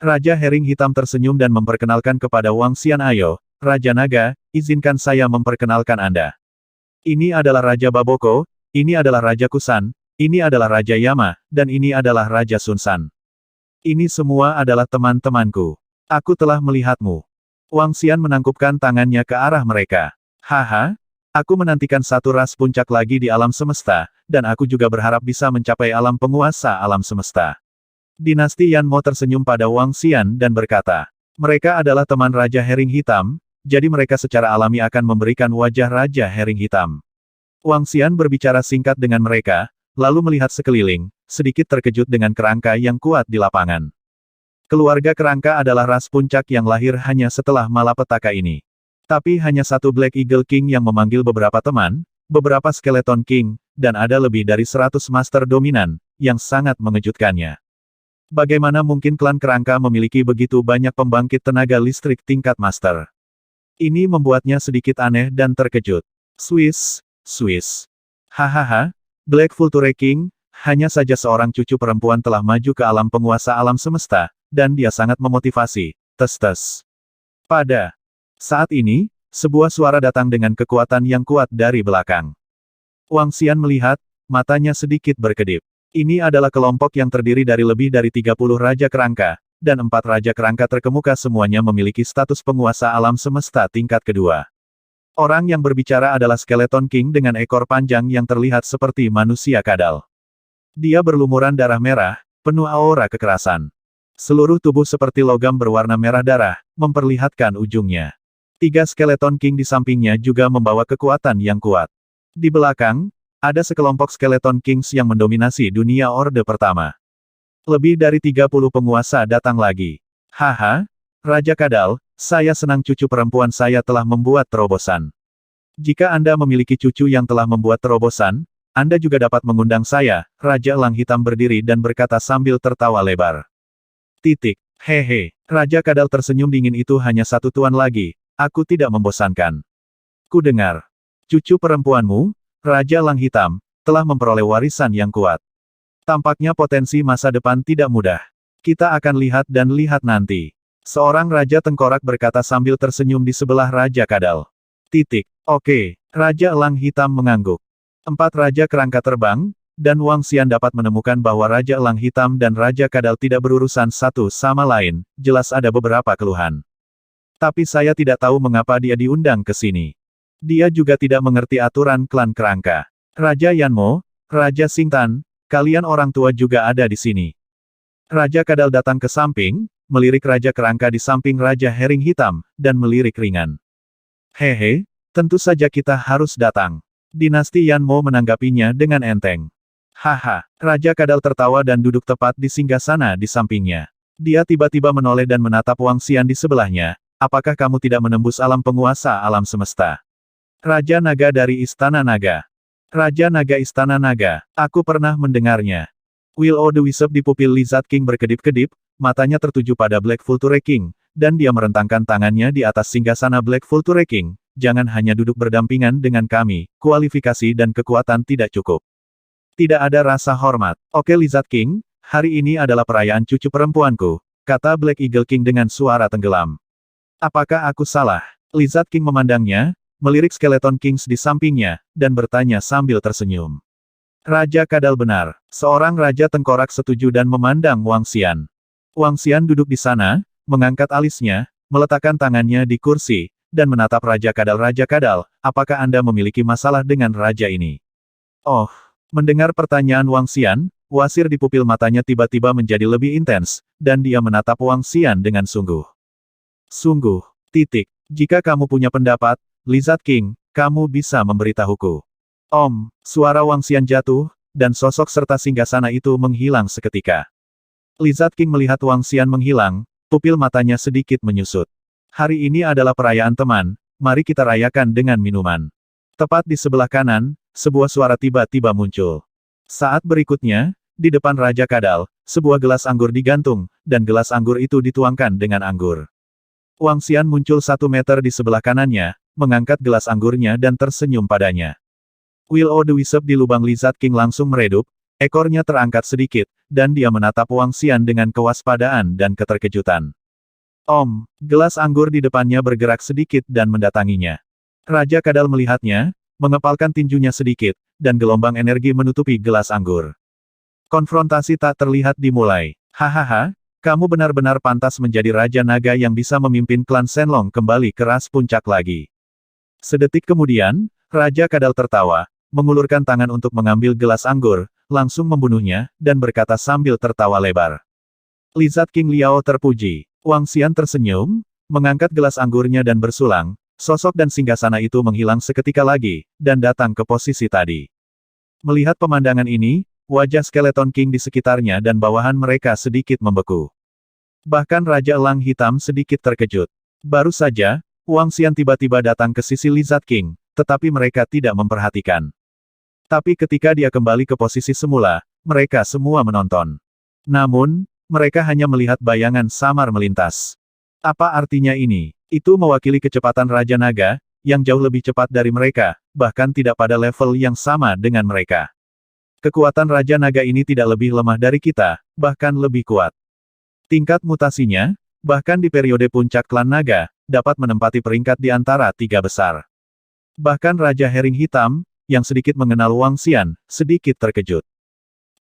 Raja Herring Hitam tersenyum dan memperkenalkan kepada Wang Xian. Ayo, Raja Naga, izinkan saya memperkenalkan Anda. Ini adalah Raja Baboko, ini adalah Raja Kusan, ini adalah Raja Yama, dan ini adalah Raja Sunsan. Ini semua adalah teman-temanku. Aku telah melihatmu. Wang Xian menangkupkan tangannya ke arah mereka. Haha, aku menantikan satu ras puncak lagi di alam semesta, dan aku juga berharap bisa mencapai alam penguasa alam semesta. Dinasti Yanmo tersenyum pada Wang Xian dan berkata, mereka adalah teman Raja Herring Hitam, jadi mereka secara alami akan memberikan wajah Raja Herring Hitam. Wang Xian berbicara singkat dengan mereka, lalu melihat sekeliling, sedikit terkejut dengan kerangka yang kuat di lapangan. Keluarga kerangka adalah ras puncak yang lahir hanya setelah malapetaka ini. Tapi hanya satu Black Eagle King yang memanggil beberapa teman, beberapa Skeleton King, dan ada lebih dari 100 Master Dominan, yang sangat mengejutkannya. Bagaimana mungkin klan kerangka memiliki begitu banyak pembangkit tenaga listrik tingkat Master? Ini membuatnya sedikit aneh dan terkejut. Swiss. Hahaha, Black Vulture King, hanya saja seorang cucu perempuan telah maju ke alam penguasa alam semesta, dan dia sangat memotivasi. Tes. Pada saat ini, sebuah suara datang dengan kekuatan yang kuat dari belakang. Wang Xian melihat, matanya sedikit berkedip. Ini adalah kelompok yang terdiri dari lebih dari 30 Raja Kerangka, dan 4 Raja Kerangka terkemuka semuanya memiliki status penguasa alam semesta tingkat kedua. Orang yang berbicara adalah Skeleton King dengan ekor panjang yang terlihat seperti manusia kadal. Dia berlumuran darah merah, penuh aura kekerasan. Seluruh tubuh seperti logam berwarna merah darah, memperlihatkan ujungnya. 3 Skeleton King di sampingnya juga membawa kekuatan yang kuat. Di belakang, ada sekelompok Skeleton Kings yang mendominasi dunia Orde Pertama. Lebih dari 30 penguasa datang lagi. Haha, Raja Kadal, saya senang cucu perempuan saya telah membuat terobosan. Jika Anda memiliki cucu yang telah membuat terobosan, Anda juga dapat mengundang saya. Raja Elang Hitam berdiri dan berkata sambil tertawa lebar. Hehe, Raja Kadal tersenyum dingin. Itu hanya satu tuan lagi, aku tidak membosankan. Ku dengar, cucu perempuanmu, Raja Elang Hitam, telah memperoleh warisan yang kuat. Tampaknya potensi masa depan tidak mudah. Kita akan lihat dan lihat nanti. Seorang Raja Tengkorak berkata sambil tersenyum di sebelah Raja Kadal. Oke, Raja Elang Hitam mengangguk. 4 Raja Kerangka terbang, dan Wang Xian dapat menemukan bahwa Raja Elang Hitam dan Raja Kadal tidak berurusan satu sama lain, jelas ada beberapa keluhan. Tapi saya tidak tahu mengapa dia diundang ke sini. Dia juga tidak mengerti aturan klan kerangka. Raja Yanmo, Raja Xingtan, kalian orang tua juga ada di sini. Raja Kadal datang ke samping, melirik Raja Kerangka di samping Raja Herring Hitam, dan melirik ringan. Hehe, tentu saja kita harus datang. Dinasti Yanmo menanggapinya dengan enteng. Haha, Raja Kadal tertawa dan duduk tepat di singgasana di sampingnya. Dia tiba-tiba menoleh dan menatap Wang Xian di sebelahnya. Apakah kamu tidak menembus alam penguasa alam semesta? Raja Naga dari Istana Naga. Raja Naga Istana Naga, aku pernah mendengarnya. Will-O the Wisp di pupil Lizard King berkedip-kedip, matanya tertuju pada Black Vulture King, dan dia merentangkan tangannya di atas singgasana Black Vulture King. Jangan hanya duduk berdampingan dengan kami, kualifikasi dan kekuatan tidak cukup. Tidak ada rasa hormat. Oke Lizard King, hari ini adalah perayaan cucu perempuanku, kata Black Eagle King dengan suara tenggelam. Apakah aku salah? Lizard King memandangnya, melirik Skeleton Kings di sampingnya, dan bertanya sambil tersenyum. Raja Kadal benar. Seorang Raja Tengkorak setuju dan memandang Wang Xian. Wang Xian duduk di sana, mengangkat alisnya, meletakkan tangannya di kursi, dan menatap Raja Kadal. Raja Kadal, apakah Anda memiliki masalah dengan raja ini? Oh, mendengar pertanyaan Wang Xian, wasir di pupil matanya tiba-tiba menjadi lebih intens, dan dia menatap Wang Xian dengan sungguh. Sungguh, titik. Jika kamu punya pendapat, Lizard King, kamu bisa memberitahuku. Suara Wang Xian jatuh, dan sosok serta singgasana itu menghilang seketika. Lizard King melihat Wang Xian menghilang, pupil matanya sedikit menyusut. Hari ini adalah perayaan teman, mari kita rayakan dengan minuman. Tepat di sebelah kanan, sebuah suara tiba-tiba muncul. Saat berikutnya, di depan Raja Kadal, sebuah gelas anggur digantung, dan gelas anggur itu dituangkan dengan anggur. Wang Xian muncul 1 meter di sebelah kanannya, mengangkat gelas anggurnya dan tersenyum padanya. Will o' the Wisp di lubang Lizard King langsung meredup, ekornya terangkat sedikit, dan dia menatap Wang Xian dengan kewaspadaan dan keterkejutan. Gelas anggur di depannya bergerak sedikit dan mendatanginya. Raja Kadal melihatnya, mengepalkan tinjunya sedikit, dan gelombang energi menutupi gelas anggur. Konfrontasi tak terlihat dimulai. Hahaha, kamu benar-benar pantas menjadi Raja Naga yang bisa memimpin klan Shenlong kembali ke ras puncak lagi. Sedetik kemudian, Raja Kadal tertawa, mengulurkan tangan untuk mengambil gelas anggur, langsung membunuhnya, dan berkata sambil tertawa lebar. Lizard King Liao terpuji. Wang Xian tersenyum, mengangkat gelas anggurnya dan bersulang, sosok dan singgasana itu menghilang seketika lagi, dan datang ke posisi tadi. Melihat pemandangan ini, wajah Skeleton King di sekitarnya dan bawahan mereka sedikit membeku. Bahkan Raja Elang Hitam sedikit terkejut. Baru saja, Wang Xian tiba-tiba datang ke sisi Lizard King, tetapi mereka tidak memperhatikan. Tapi ketika dia kembali ke posisi semula, mereka semua menonton. Namun, mereka hanya melihat bayangan samar melintas. Apa artinya ini? Itu mewakili kecepatan Raja Naga, yang jauh lebih cepat dari mereka, bahkan tidak pada level yang sama dengan mereka. Kekuatan Raja Naga ini tidak lebih lemah dari kita, bahkan lebih kuat. Tingkat mutasinya, bahkan di periode puncak klan Naga, dapat menempati peringkat di antara 3 besar. Bahkan Raja Herring Hitam, yang sedikit mengenal Wang Xian, sedikit terkejut.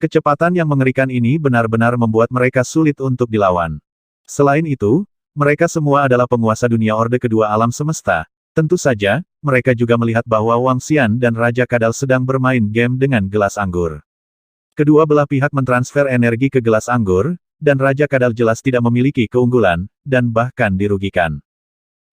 Kecepatan yang mengerikan ini benar-benar membuat mereka sulit untuk dilawan. Selain itu, mereka semua adalah penguasa dunia Orde Kedua alam semesta. Tentu saja, mereka juga melihat bahwa Wang Xian dan Raja Kadal sedang bermain game dengan gelas anggur. Kedua belah pihak mentransfer energi ke gelas anggur, dan Raja Kadal jelas tidak memiliki keunggulan, dan bahkan dirugikan.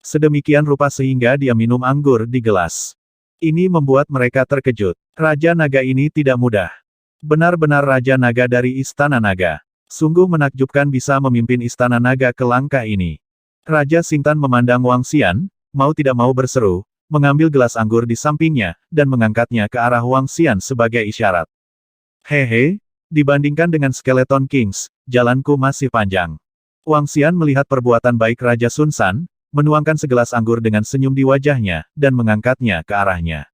Sedemikian rupa sehingga dia minum anggur di gelas. Ini membuat mereka terkejut. Raja Naga ini tidak mudah. Benar-benar Raja Naga dari Istana Naga. Sungguh menakjubkan bisa memimpin Istana Naga ke langkah ini. Raja Xingtan memandang Wang Xian, mau tidak mau berseru, mengambil gelas anggur di sampingnya, dan mengangkatnya ke arah Wang Xian sebagai isyarat. Hehe, dibandingkan dengan Skeleton Kings, jalanku masih panjang. Wang Xian melihat perbuatan baik Raja Sun San, menuangkan segelas anggur dengan senyum di wajahnya, dan mengangkatnya ke arahnya.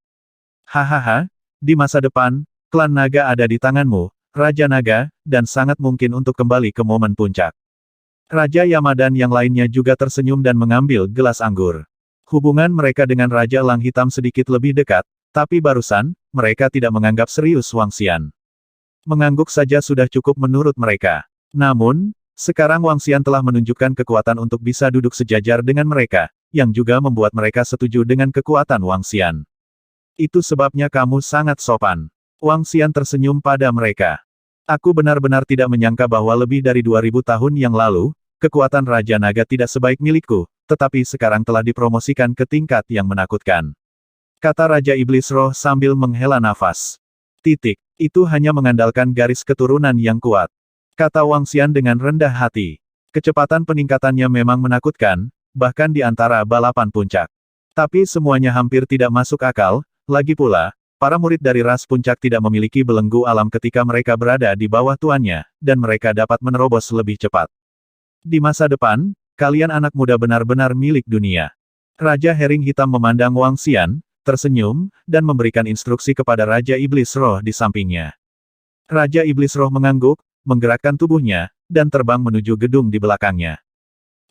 Hahaha, di masa depan, klan Naga ada di tanganmu, Raja Naga, dan sangat mungkin untuk kembali ke momen puncak. Raja Yama dan yang lainnya juga tersenyum dan mengambil gelas anggur. Hubungan mereka dengan Raja Elang Hitam sedikit lebih dekat, tapi barusan, mereka tidak menganggap serius Wang Xian. Mengangguk saja sudah cukup menurut mereka. Namun, sekarang Wang Xian telah menunjukkan kekuatan untuk bisa duduk sejajar dengan mereka, yang juga membuat mereka setuju dengan kekuatan Wang Xian. Itu sebabnya kamu sangat sopan. Wang Xian tersenyum pada mereka. Aku benar-benar tidak menyangka bahwa lebih dari 2000 tahun yang lalu, kekuatan Raja Naga tidak sebaik milikku, tetapi sekarang telah dipromosikan ke tingkat yang menakutkan. Kata Raja Iblis Roh sambil menghela nafas. Titik. Itu hanya mengandalkan garis keturunan yang kuat. Kata Wang Xian dengan rendah hati. Kecepatan peningkatannya memang menakutkan, bahkan di antara balapan puncak. Tapi semuanya hampir tidak masuk akal, lagi pula, para murid dari ras puncak tidak memiliki belenggu alam ketika mereka berada di bawah tuannya, dan mereka dapat menerobos lebih cepat. Di masa depan, kalian anak muda benar-benar milik dunia. Raja Herring Hitam memandang Wang Xian, tersenyum, dan memberikan instruksi kepada Raja Iblis Roh di sampingnya. Raja Iblis Roh mengangguk, menggerakkan tubuhnya, dan terbang menuju gedung di belakangnya.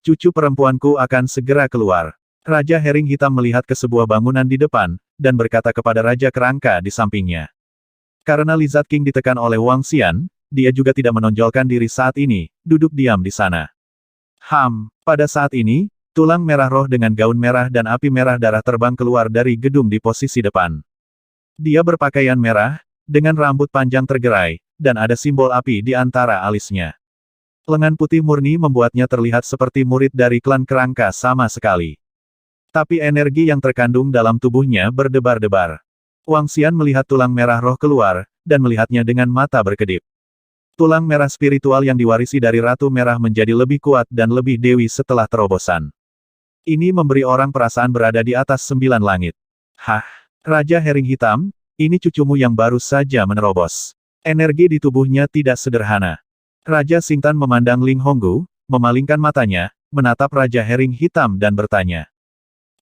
Cucu perempuanku akan segera keluar. Raja Herring Hitam melihat ke sebuah bangunan di depan, dan berkata kepada Raja Kerangka di sampingnya. Karena Lizard King ditekan oleh Wang Xian, dia juga tidak menonjolkan diri saat ini, duduk diam di sana. Pada saat ini, tulang merah roh dengan gaun merah dan api merah darah terbang keluar dari gedung di posisi depan. Dia berpakaian merah, dengan rambut panjang tergerai, dan ada simbol api di antara alisnya. Lengan putih murni membuatnya terlihat seperti murid dari klan kerangka sama sekali. Tapi energi yang terkandung dalam tubuhnya berdebar-debar. Wang Xian melihat tulang merah roh keluar, dan melihatnya dengan mata berkedip. Tulang merah spiritual yang diwarisi dari Ratu Merah menjadi lebih kuat dan lebih dewi setelah terobosan. Ini memberi orang perasaan berada di atas 9 langit. Hah? Raja Hering Hitam, ini cucumu yang baru saja menerobos. Energi di tubuhnya tidak sederhana. Raja Xingtan memandang Ling Honggu, memalingkan matanya, menatap Raja Hering Hitam dan bertanya.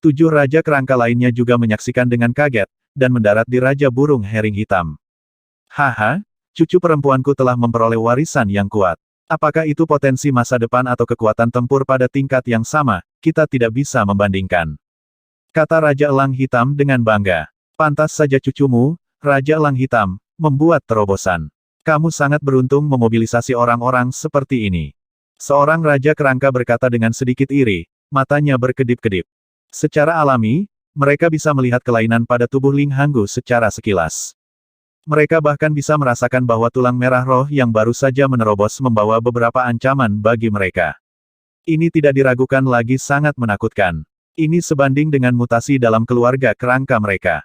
7 Raja Kerangka lainnya juga menyaksikan dengan kaget, dan mendarat di Raja Burung Hering Hitam. Haha, cucu perempuanku telah memperoleh warisan yang kuat. Apakah itu potensi masa depan atau kekuatan tempur pada tingkat yang sama, kita tidak bisa membandingkan. Kata Raja Elang Hitam dengan bangga. Pantas saja cucumu, Raja Elang Hitam, membuat terobosan. Kamu sangat beruntung memobilisasi orang-orang seperti ini. Seorang Raja Kerangka berkata dengan sedikit iri, matanya berkedip-kedip. Secara alami, mereka bisa melihat kelainan pada tubuh Ling Honggu secara sekilas. Mereka bahkan bisa merasakan bahwa tulang merah roh yang baru saja menerobos membawa beberapa ancaman bagi mereka. Ini tidak diragukan lagi sangat menakutkan. Ini sebanding dengan mutasi dalam keluarga kerangka mereka.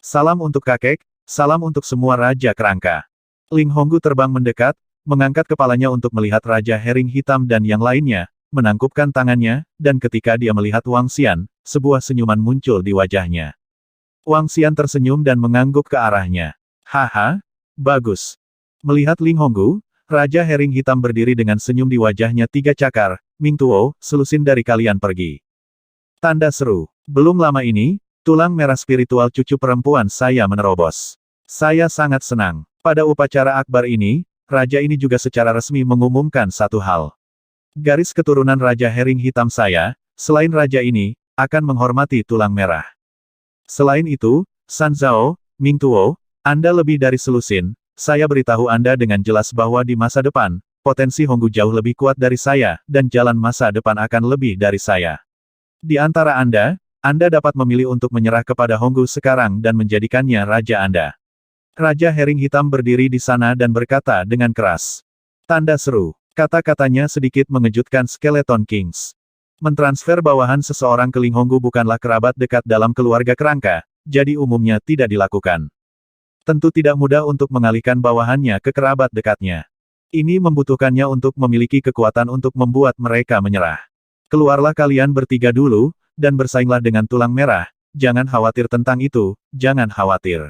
Salam untuk kakek, salam untuk semua Raja Kerangka. Ling Honggu terbang mendekat, mengangkat kepalanya untuk melihat Raja Hering Hitam dan yang lainnya, menangkupkan tangannya, dan ketika dia melihat Wang Xian, sebuah senyuman muncul di wajahnya. Wang Xian tersenyum dan mengangguk ke arahnya. Haha, bagus. Melihat Ling Honggu, Raja Hering Hitam berdiri dengan senyum di wajahnya 3 cakar, Ming Tuo, selusin dari kalian pergi. Tanda seru. Belum lama ini, tulang merah spiritual cucu perempuan saya menerobos. Saya sangat senang. Pada upacara akbar ini, raja ini juga secara resmi mengumumkan satu hal. Garis keturunan Raja Hering Hitam saya, selain raja ini, akan menghormati tulang merah. Selain itu, San Zhao, Ming Tuo, Anda lebih dari selusin, saya beritahu Anda dengan jelas bahwa di masa depan, potensi Honggu jauh lebih kuat dari saya, dan jalan masa depan akan lebih dari saya. Di antara Anda dapat memilih untuk menyerah kepada Honggu sekarang dan menjadikannya raja Anda. Raja Hering Hitam berdiri di sana dan berkata dengan keras. Tanda seru. Kata-katanya sedikit mengejutkan Skeleton Kings. Mentransfer bawahan seseorang ke Ling Honggu bukanlah kerabat dekat dalam keluarga kerangka, jadi umumnya tidak dilakukan. Tentu tidak mudah untuk mengalihkan bawahannya ke kerabat dekatnya. Ini membutuhkannya untuk memiliki kekuatan untuk membuat mereka menyerah. Keluarlah kalian bertiga dulu, dan bersainglah dengan tulang merah, jangan khawatir tentang itu, jangan khawatir.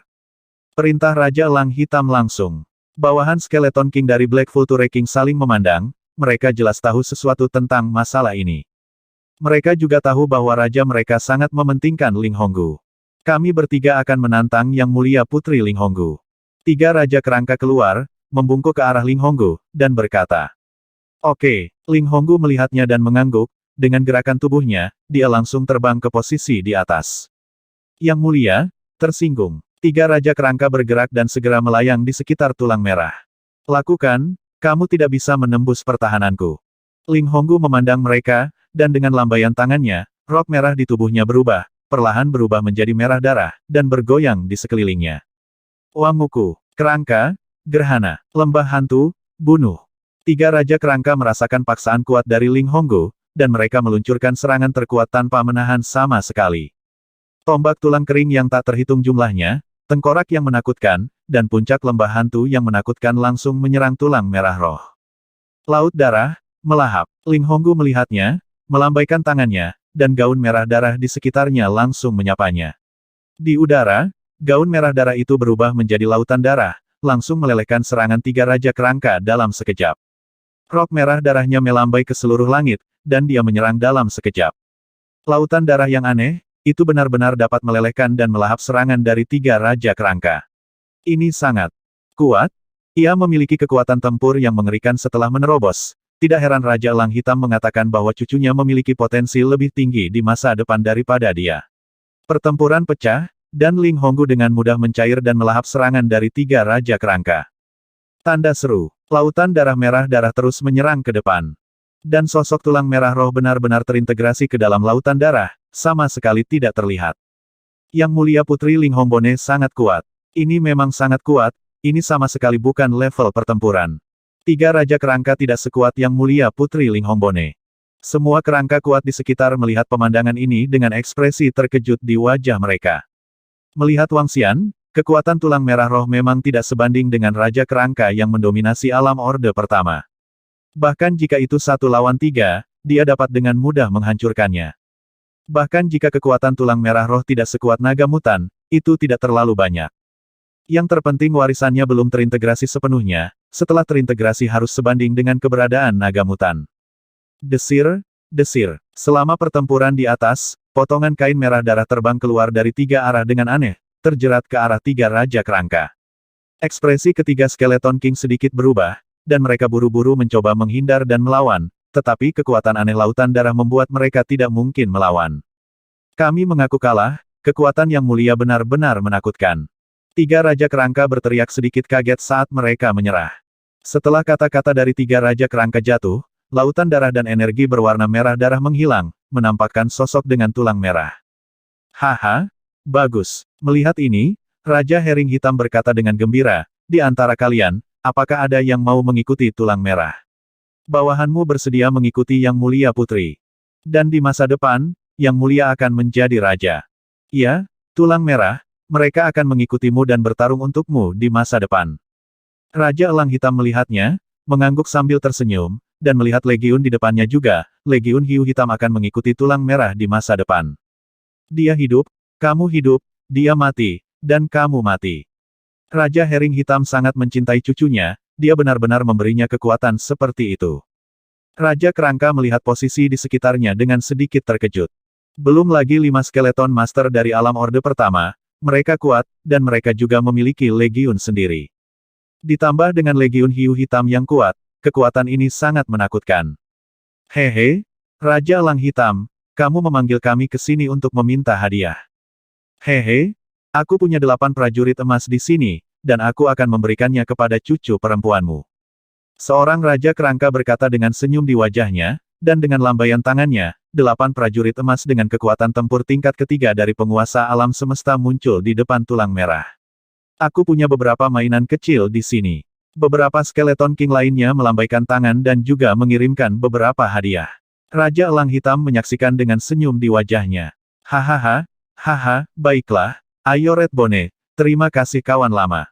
Perintah Raja Elang Hitam langsung. Bawahan Skeleton King dari Black Vulture King saling memandang, mereka jelas tahu sesuatu tentang masalah ini. Mereka juga tahu bahwa raja mereka sangat mementingkan Ling Honggu. Kami bertiga akan menantang Yang Mulia Putri Ling Honggu. 3 Raja Kerangka keluar, membungkuk ke arah Ling Honggu, dan berkata. Oke, Ling Honggu melihatnya dan mengangguk, dengan gerakan tubuhnya, dia langsung terbang ke posisi di atas. Yang Mulia, tersinggung. 3 Raja Kerangka bergerak dan segera melayang di sekitar tulang merah. Lakukan, kamu tidak bisa menembus pertahananku. Ling Honggu memandang mereka, dan dengan lambaian tangannya, rok merah di tubuhnya berubah, perlahan berubah menjadi merah darah, dan bergoyang di sekelilingnya. Wanguku, kerangka, gerhana, lembah hantu, bunuh. 3 Raja Kerangka merasakan paksaan kuat dari Ling Honggu, dan mereka meluncurkan serangan terkuat tanpa menahan sama sekali. Tombak tulang kering yang tak terhitung jumlahnya, tengkorak yang menakutkan, dan puncak lembah hantu yang menakutkan langsung menyerang tulang merah roh. Laut darah, melahap. Ling Honggu melihatnya, melambaikan tangannya, dan gaun merah darah di sekitarnya langsung menyapanya. Di udara, gaun merah darah itu berubah menjadi lautan darah, langsung melelehkan serangan 3 Raja Kerangka dalam sekejap. Rok merah darahnya melambai ke seluruh langit, dan dia menyerang dalam sekejap. Lautan darah yang aneh, itu benar-benar dapat melelehkan dan melahap serangan dari 3 Raja Kerangka. Ini sangat kuat. Ia memiliki kekuatan tempur yang mengerikan setelah menerobos. Tidak heran Raja Elang Hitam mengatakan bahwa cucunya memiliki potensi lebih tinggi di masa depan daripada dia. Pertempuran pecah, dan Ling Honggu dengan mudah mencair dan melahap serangan dari 3 Raja Kerangka. Tanda seru. Lautan darah merah darah terus menyerang ke depan. Dan sosok tulang merah roh benar-benar terintegrasi ke dalam lautan darah, sama sekali tidak terlihat. Yang Mulia Putri Ling Hongbone sangat kuat. Ini memang sangat kuat, ini sama sekali bukan level pertempuran. 3 Raja Kerangka tidak sekuat Yang Mulia Putri Ling Hongbone. Semua kerangka kuat di sekitar melihat pemandangan ini dengan ekspresi terkejut di wajah mereka. Melihat Wang Xian, kekuatan tulang merah roh memang tidak sebanding dengan Raja Kerangka yang mendominasi alam Orde Pertama. Bahkan jika itu 1 lawan 3, dia dapat dengan mudah menghancurkannya. Bahkan jika kekuatan tulang merah roh tidak sekuat naga mutan, itu tidak terlalu banyak. Yang terpenting warisannya belum terintegrasi sepenuhnya, setelah terintegrasi harus sebanding dengan keberadaan naga mutan. Desir, desir. Selama pertempuran di atas, potongan kain merah darah terbang keluar dari 3 arah dengan aneh, terjerat ke arah 3 Raja Kerangka. Ekspresi ketiga Skeleton King sedikit berubah, dan mereka buru-buru mencoba menghindar dan melawan, tetapi kekuatan aneh lautan darah membuat mereka tidak mungkin melawan. Kami mengaku kalah, kekuatan Yang Mulia benar-benar menakutkan. 3 Raja Kerangka berteriak sedikit kaget saat mereka menyerah. Setelah kata-kata dari 3 Raja Kerangka jatuh, lautan darah dan energi berwarna merah darah menghilang, menampakkan sosok dengan tulang merah. Haha, bagus. Melihat ini, Raja Hering Hitam berkata dengan gembira, di antara kalian, apakah ada yang mau mengikuti tulang merah? Bawahanmu bersedia mengikuti Yang Mulia Putri. Dan di masa depan, Yang Mulia akan menjadi raja. Ya, tulang merah, mereka akan mengikutimu dan bertarung untukmu di masa depan. Raja Elang Hitam melihatnya, mengangguk sambil tersenyum, dan melihat legiun di depannya juga, legiun hiu hitam akan mengikuti tulang merah di masa depan. Dia hidup, kamu hidup, dia mati, dan kamu mati. Raja Hering Hitam sangat mencintai cucunya, dia benar-benar memberinya kekuatan seperti itu. Raja Kerangka melihat posisi di sekitarnya dengan sedikit terkejut. Belum lagi 5 Skeleton Master dari alam Orde Pertama, mereka kuat, dan mereka juga memiliki legiun sendiri. Ditambah dengan legiun hiu hitam yang kuat, kekuatan ini sangat menakutkan. Hehe, Raja Elang Hitam, kamu memanggil kami ke sini untuk meminta hadiah. Hehe, aku punya 8 prajurit emas di sini, dan aku akan memberikannya kepada cucu perempuanmu. Seorang Raja Kerangka berkata dengan senyum di wajahnya, dan dengan lambaian tangannya, 8 prajurit emas dengan kekuatan tempur tingkat ketiga dari penguasa alam semesta muncul di depan tulang merah. Aku punya beberapa mainan kecil di sini. Beberapa Skeleton King lainnya melambaikan tangan dan juga mengirimkan beberapa hadiah. Raja Elang Hitam menyaksikan dengan senyum di wajahnya. Hahaha, haha, baiklah, ayo Red Bone, terima kasih kawan lama.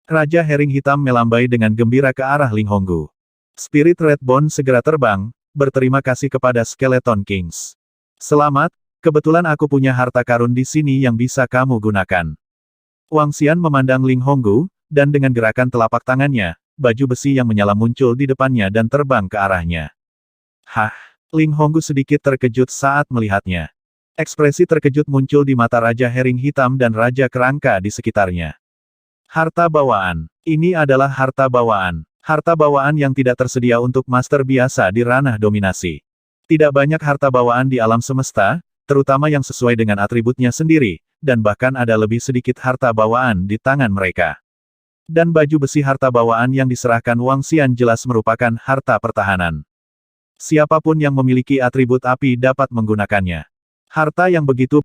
Raja Hering Hitam melambai dengan gembira ke arah Ling Honggu. Spirit Red Bone segera terbang, berterima kasih kepada Skeleton Kings. Selamat, kebetulan aku punya harta karun di sini yang bisa kamu gunakan. Wang Xian memandang Ling Honggu, dan dengan gerakan telapak tangannya, baju besi yang menyala muncul di depannya dan terbang ke arahnya. Hah, Ling Honggu sedikit terkejut saat melihatnya. Ekspresi terkejut muncul di mata Raja Hering Hitam dan Raja Kerangka di sekitarnya. Harta bawaan. Ini adalah harta bawaan. Harta bawaan yang tidak tersedia untuk master biasa di ranah dominasi. Tidak banyak harta bawaan di alam semesta, terutama yang sesuai dengan atributnya sendiri, dan bahkan ada lebih sedikit harta bawaan di tangan mereka. Dan baju besi harta bawaan yang diserahkan Wang Xian jelas merupakan harta pertahanan. Siapapun yang memiliki atribut api dapat menggunakannya. Harta yang begitu